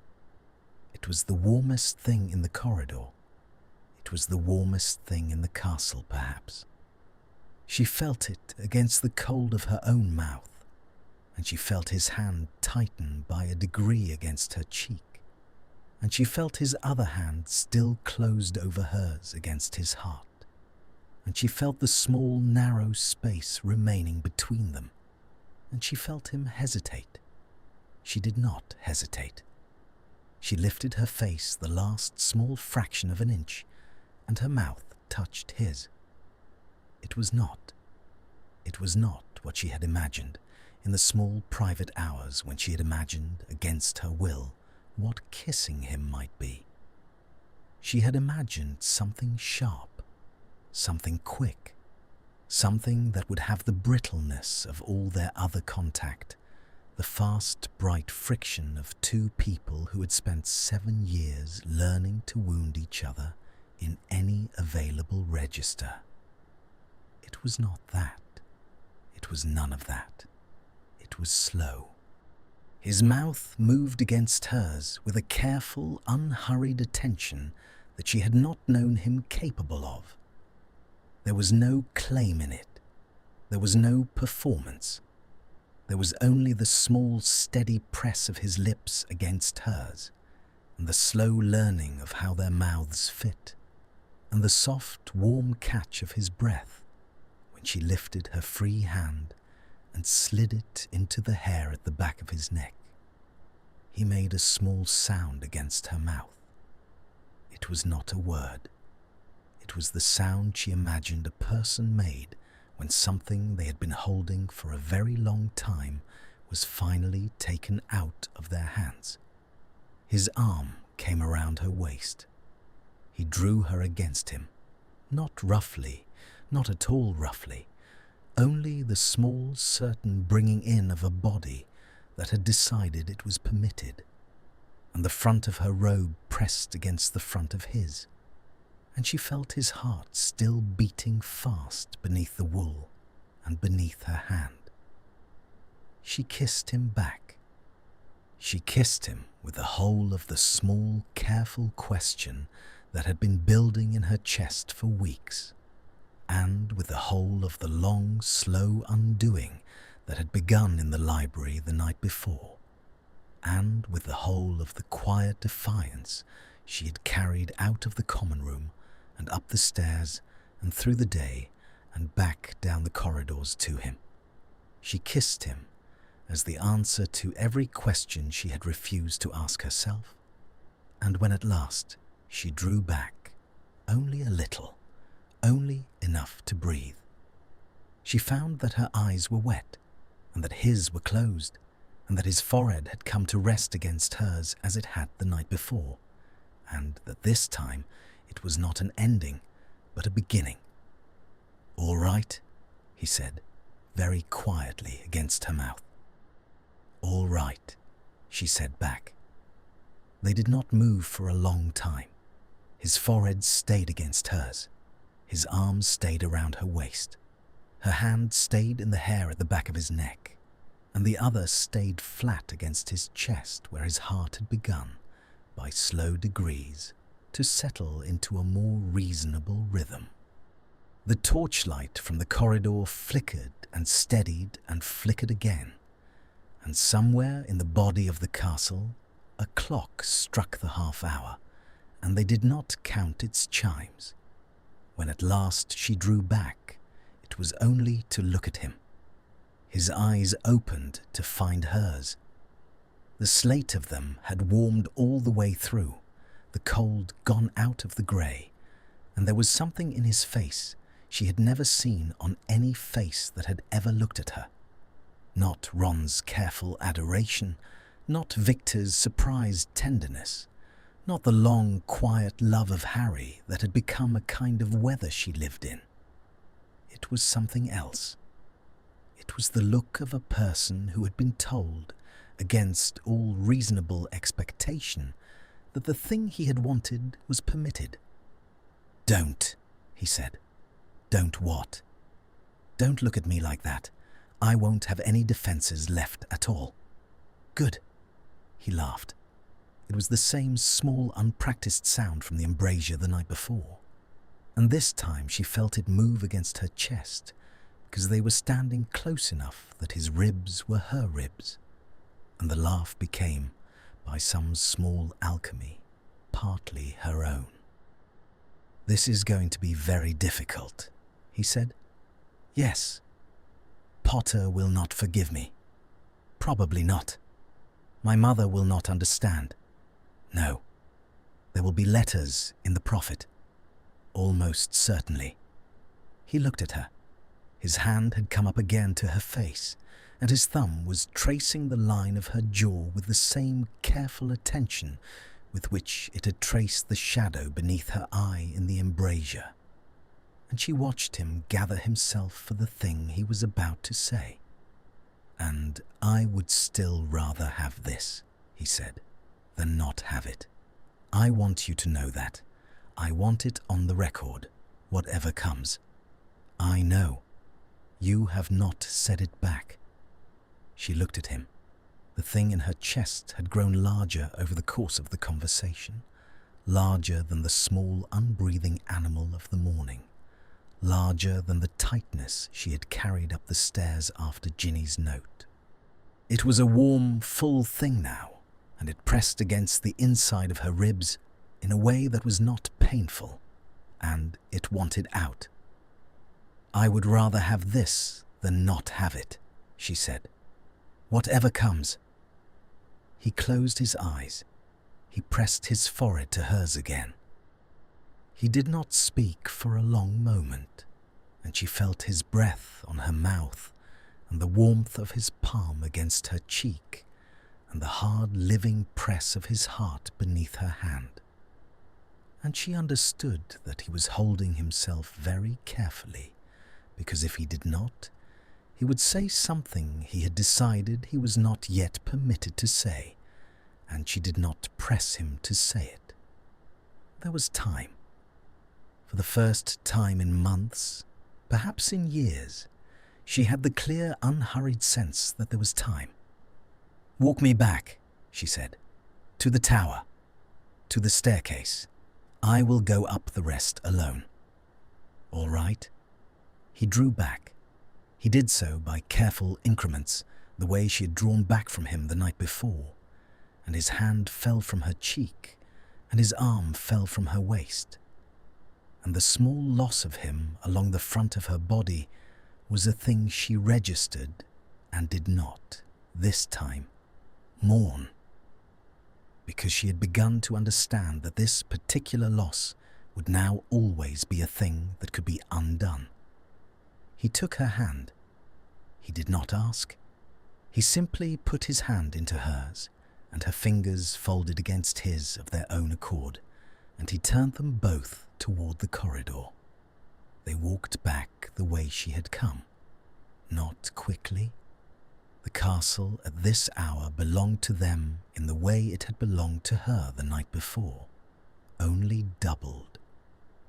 Speaker 1: It was the warmest thing in the corridor. It was the warmest thing in the castle, perhaps. She felt it against the cold of her own mouth, and she felt his hand tighten by a degree against her cheek, and she felt his other hand still closed over hers against his heart, and she felt the small, narrow space remaining between them, and she felt him hesitate. She did not hesitate. She lifted her face the last small fraction of an inch, and her mouth touched his. It was not what she had imagined in the small private hours when she had imagined, against her will, what kissing him might be. She had imagined something sharp, something quick, something that would have the brittleness of all their other contact, the fast, bright friction of two people who had spent 7 years learning to wound each other in any available register. It was not that. It was none of that. It was slow. His mouth moved against hers with a careful, unhurried attention that she had not known him capable of. There was no claim in it. There was no performance. There was only the small, steady press of his lips against hers, and the slow learning of how their mouths fit, and the soft, warm catch of his breath when she lifted her free hand and slid it into the hair at the back of his neck. He made a small sound against her mouth. It was not a word. It was the sound she imagined a person made when something they had been holding for a very long time was finally taken out of their hands. His arm came around her waist. He drew her against him, not roughly, not at all roughly, only the small, certain bringing in of a body that had decided it was permitted, and the front of her robe pressed against the front of his, and she felt his heart still beating fast beneath the wool and beneath her hand. She kissed him back. She kissed him with the whole of the small, careful question that had been building in her chest for weeks, and with the whole of the long, slow undoing that had begun in the library the night before, and with the whole of the quiet defiance she had carried out of the common room and up the stairs and through the day and back down the corridors to him. She kissed him as the answer to every question she had refused to ask herself, and when at last she drew back, only a little, only enough to breathe, she found that her eyes were wet, and that his were closed, and that his forehead had come to rest against hers as it had the night before, and that this time it was not an ending, but a beginning. "All right," he said, very quietly against her mouth. "All right," she said back. They did not move for a long time. His forehead stayed against hers. His arms stayed around her waist. Her hand stayed in the hair at the back of his neck, and the other stayed flat against his chest where his heart had begun, by slow degrees, to settle into a more reasonable rhythm. The torchlight from the corridor flickered and steadied and flickered again, and somewhere in the body of the castle a clock struck the half-hour, and they did not count its chimes. When at last she drew back, it was only to look at him. His eyes opened to find hers. The slate of them had warmed all the way through, the cold gone out of the grey, and there was something in his face she had never seen on any face that had ever looked at her. Not Ron's careful adoration, not Victor's surprised tenderness, not the long, quiet love of Harry that had become a kind of weather she lived in. It was something else. It was the look of a person who had been told, against all reasonable expectation, that the thing he had wanted was permitted. "Don't," he said. "Don't what?" "Don't look at me like that. I won't have any defences left at all." "Good." He laughed. It was the same small, unpracticed sound from the embrasure the night before, and this time she felt it move against her chest, because they were standing close enough that his ribs were her ribs, and the laugh became, by some small alchemy, partly her own. "This is going to be very difficult," he said. "Yes. Potter will not forgive me. Probably not. My mother will not understand. No. There will be letters in the Prophet. Almost certainly." He looked at her. His hand had come up again to her face, and his thumb was tracing the line of her jaw with the same careful attention with which it had traced the shadow beneath her eye in the embrasure. And she watched him gather himself for the thing he was about to say. "And I would still rather have this," he said, "than not have it. I want you to know that. I want it on the record, whatever comes. I know. You have not said it back." She looked at him. The thing in her chest had grown larger over the course of the conversation, larger than the small, unbreathing animal of the morning, larger than the tightness she had carried up the stairs after Ginny's note. It was a warm, full thing now, and it pressed against the inside of her ribs in a way that was not painful, and it wanted out. "I would rather have this than not have it," she said. "Whatever comes." He closed his eyes. He pressed his forehead to hers again. He did not speak for a long moment, and she felt his breath on her mouth and the warmth of his palm against her cheek and the hard living press of his heart beneath her hand. And she understood that he was holding himself very carefully, because if he did not, he would say something he had decided he was not yet permitted to say, and she did not press him to say it. There was time. For the first time in months, perhaps in years, she had the clear, unhurried sense that there was time. "Walk me back," she said, "to the tower, to the staircase. I will go up the rest alone." "All right." He drew back. He did so by careful increments, the way she had drawn back from him the night before, and his hand fell from her cheek, and his arm fell from her waist. And the small loss of him along the front of her body was a thing she registered and did not, this time, mourn, because she had begun to understand that this particular loss would now always be a thing that could be undone. He took her hand. He did not ask. He simply put his hand into hers, and her fingers folded against his of their own accord, and he turned them both toward the corridor. They walked back the way she had come, not quickly. The castle at this hour belonged to them in the way it had belonged to her the night before, only doubled.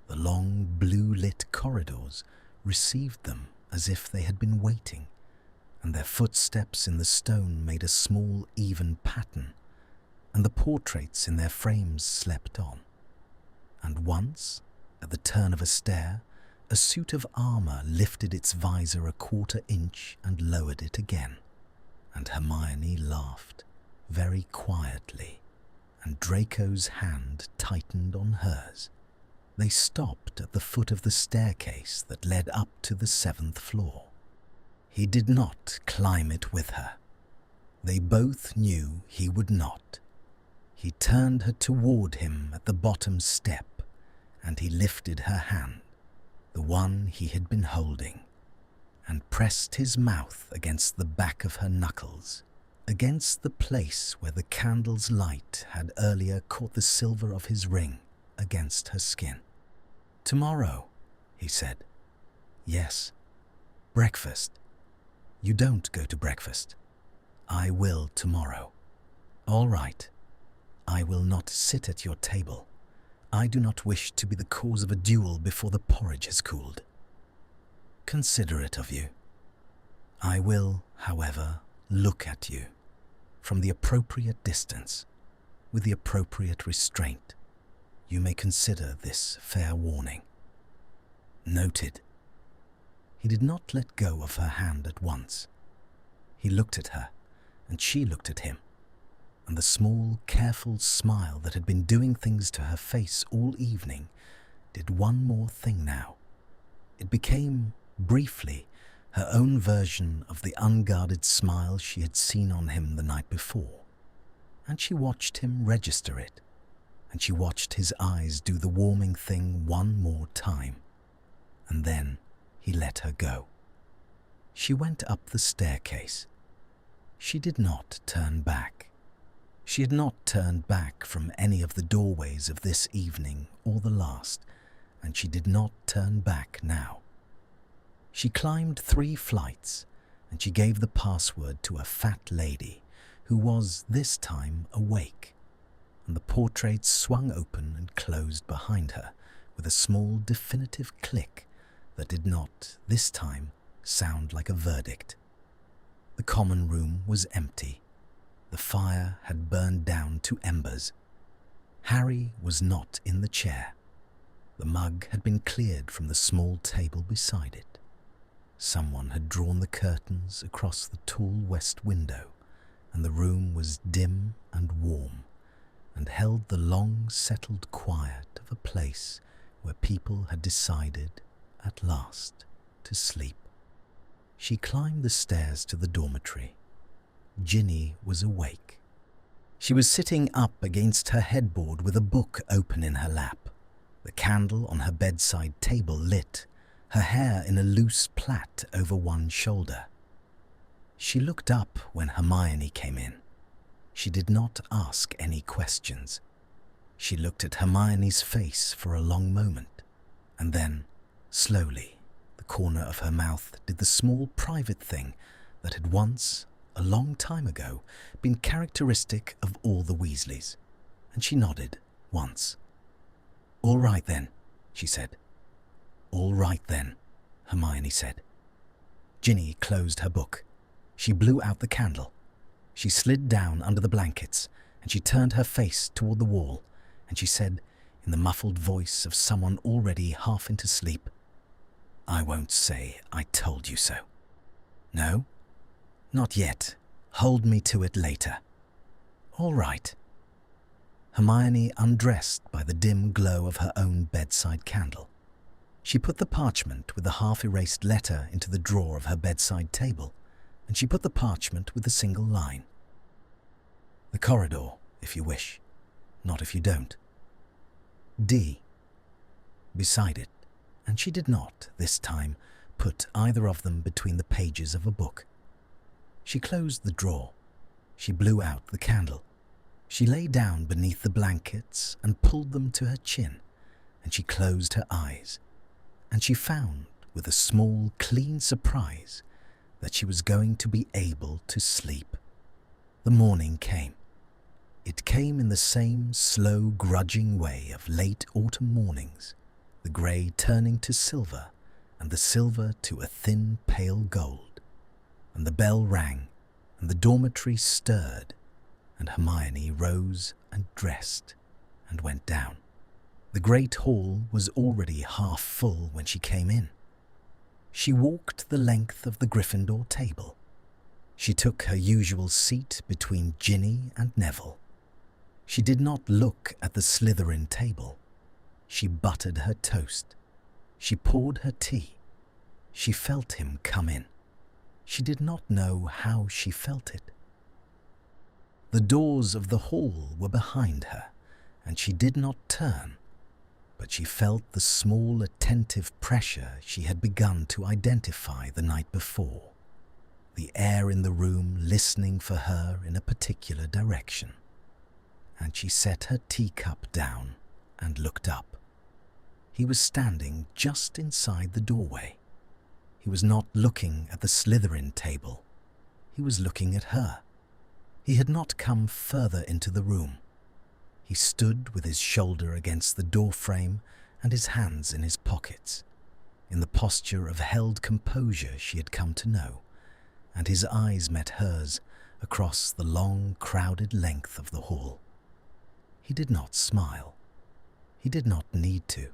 Speaker 1: The long blue-lit corridors received them as if they had been waiting, and their footsteps in the stone made a small, even pattern, and the portraits in their frames slept on. And once, at the turn of a stair, a suit of armour lifted its visor a quarter inch and lowered it again, and Hermione laughed, very quietly, and Draco's hand tightened on hers. They stopped at the foot of the staircase that led up to the 7th floor. He did not climb it with her. They both knew he would not. He turned her toward him at the bottom step, and he lifted her hand, the one he had been holding, and pressed his mouth against the back of her knuckles, against the place where the candle's light had earlier caught the silver of his ring against her skin. "Tomorrow," he said. "Yes. Breakfast. You don't go to breakfast. I will tomorrow." "All right. I will not sit at your table. I do not wish to be the cause of a duel before the porridge has cooled." "Considerate of you. I will, however, look at you from the appropriate distance, with the appropriate restraint. You may consider this fair warning." "Noted." He did not let go of her hand at once. He looked at her, and she looked at him, and the small, careful smile that had been doing things to her face all evening did one more thing now. It became, briefly, her own version of the unguarded smile she had seen on him the night before, and she watched him register it, and she watched his eyes do the warming thing one more time, and then he let her go. She went up the staircase. She did not turn back. She had not turned back from any of the doorways of this evening or the last, and she did not turn back now. She climbed 3 flights, and she gave the password to a fat lady who was, this time, awake, and the portraits swung open and closed behind her with a small definitive click that did not, this time, sound like a verdict. The common room was empty. The fire had burned down to embers. Harry was not in the chair. The mug had been cleared from the small table beside it. Someone had drawn the curtains across the tall west window, and the room was dim and warm, and held the long settled quiet of a place where people had decided, at last, to sleep. She climbed the stairs to the dormitory. Ginny was awake. She was sitting up against her headboard with a book open in her lap, the candle on her bedside table lit, her hair in a loose plait over one shoulder. She looked up when Hermione came in. She did not ask any questions. She looked at Hermione's face for a long moment, and then, slowly, the corner of her mouth did the small private thing that had once, a long time ago, been characteristic of all the Weasleys, and she nodded once. "All right then," she said. "All right then," Hermione said. Ginny closed her book. She blew out the candle. She slid down under the blankets, and she turned her face toward the wall, and she said, in the muffled voice of someone already half into sleep, "I won't say I told you so." "No? Not yet. Hold me to it later." "All right." Hermione undressed by the dim glow of her own bedside candle. She put the parchment with the half-erased letter into the drawer of her bedside table, and she put the parchment with a single line. "The corridor, if you wish, not if you don't. D." Beside it, and she did not, this time, put either of them between the pages of a book. She closed the drawer. She blew out the candle. She lay down beneath the blankets and pulled them to her chin, and she closed her eyes, and she found, with a small, clean surprise, that she was going to be able to sleep. The morning came. It came in the same slow, grudging way of late autumn mornings, the grey turning to silver, and the silver to a thin, pale gold. And the bell rang, and the dormitory stirred, and Hermione rose and dressed and went down. The great hall was already half full when she came in. She walked the length of the Gryffindor table. She took her usual seat between Ginny and Neville. She did not look at the Slytherin table. She buttered her toast. She poured her tea. She felt him come in. She did not know how she felt it. The doors of the hall were behind her, and she did not turn, but she felt the small, attentive pressure she had begun to identify the night before, the air in the room listening for her in a particular direction. And she set her teacup down and looked up. He was standing just inside the doorway. He was not looking at the Slytherin table. He was looking at her. He had not come further into the room. He stood with his shoulder against the doorframe and his hands in his pockets, in the posture of held composure she had come to know, and his eyes met hers across the long, crowded length of the hall. He did not smile. He did not need to.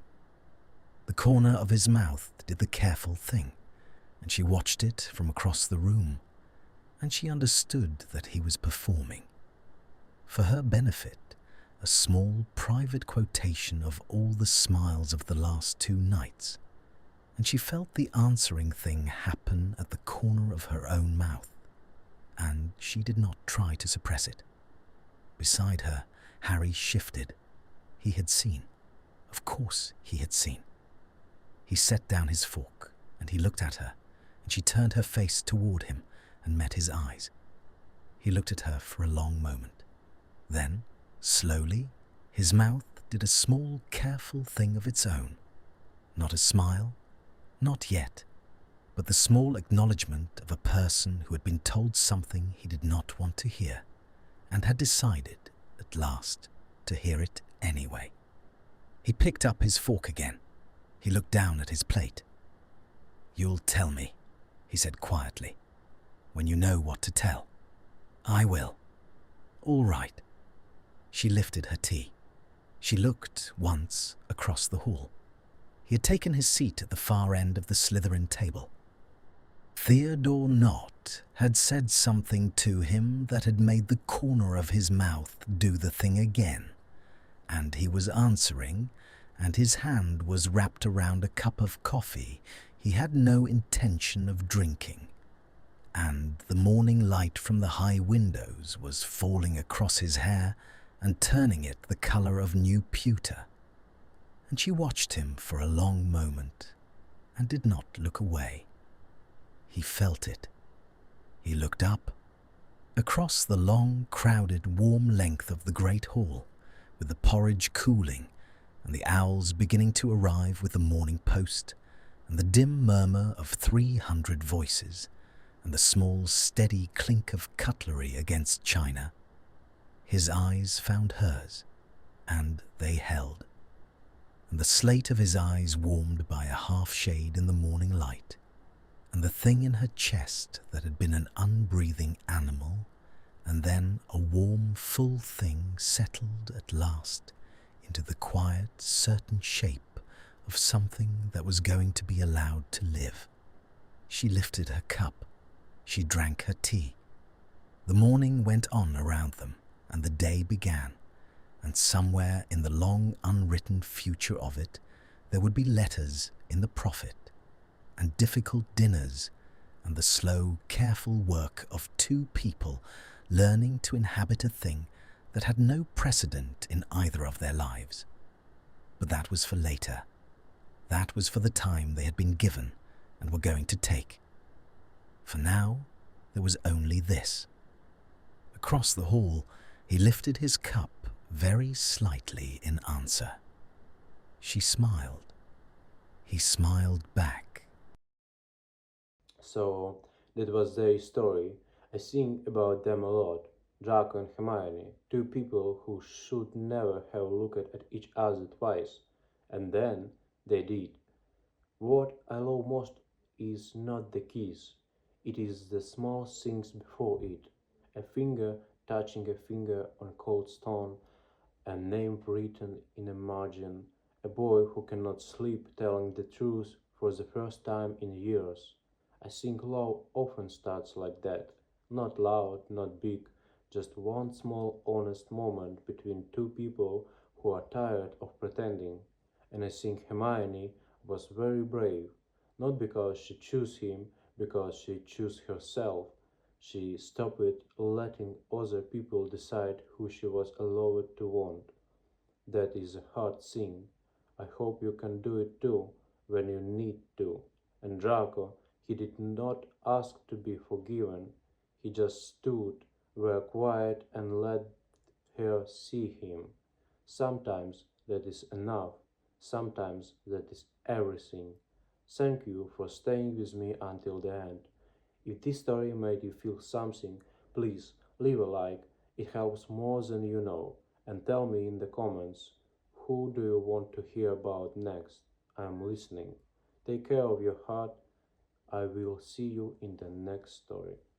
Speaker 1: The corner of his mouth did the careful thing, and she watched it from across the room, and she understood that he was performing, for her benefit, a small private quotation of all the smiles of the last 2 nights, and she felt the answering thing happen at the corner of her own mouth, and she did not try to suppress it. Beside her, Harry shifted. He had seen. Of course he had seen. He set down his fork, and he looked at her, and she turned her face toward him and met his eyes. He looked at her for a long moment. Then, slowly, his mouth did a small, careful thing of its own. Not a smile, not yet, but the small acknowledgement of a person who had been told something he did not want to hear, and had decided, at last, to hear it anyway. He picked up his fork again. He looked down at his plate. "You'll tell me," he said quietly, "when you know what to tell." "I will." "All right." She lifted her tea. She looked once across the hall. He had taken his seat at the far end of the Slytherin table. Theodore Nott had said something to him that had made the corner of his mouth do the thing again, and he was answering, and his hand was wrapped around a cup of coffee he had no intention of drinking, and the morning light from the high windows was falling across his hair and turning it the colour of new pewter. And she watched him for a long moment and did not look away. He felt it. He looked up, across the long, crowded, warm length of the great hall, with the porridge cooling and the owls beginning to arrive with the morning post, and the dim murmur of 300 voices, and the small, steady clink of cutlery against china. His eyes found hers, and they held, and the slate of his eyes warmed by a half-shade in the morning light, and the thing in her chest that had been an unbreathing animal, and then a warm, full thing settled at last into the quiet, certain shape of something that was going to be allowed to live. She lifted her cup. She drank her tea. The morning went on around them, and the day began, and somewhere in the long unwritten future of it there would be letters in the prophet, and difficult dinners, and the slow, careful work of two people learning to inhabit a thing that had no precedent in either of their lives. But that was for later. That was for the time they had been given and were going to take. For now, there was only this. Across the hall, he lifted his cup very slightly in answer. She smiled. He smiled back.
Speaker 2: So that was their story. I think about them a lot. Draco and Hermione, two people who should never have looked at each other twice, and then they did. What I love most is not the kiss, it is the small things before it. A finger touching a finger on cold stone, a name written in a margin, a boy who cannot sleep telling the truth for the first time in years. I think love often starts like that, not loud, not big, just one small honest moment between two people who are tired of pretending. And I think Hermione was very brave, not because she chose him, because she chose herself. She stopped letting other people decide who she was allowed to want. That is a hard thing. I hope you can do it too when you need to. And Draco, he did not ask to be forgiven. He just stood, were quiet, and let her see him. Sometimes that is enough. Sometimes that is everything. Thank you for staying with me until the end. If this story made you feel something, please leave a like. It helps more than you know. And tell me in the comments, who do you want to hear about next? I'm listening. Take care of your heart. I will see you in the next story.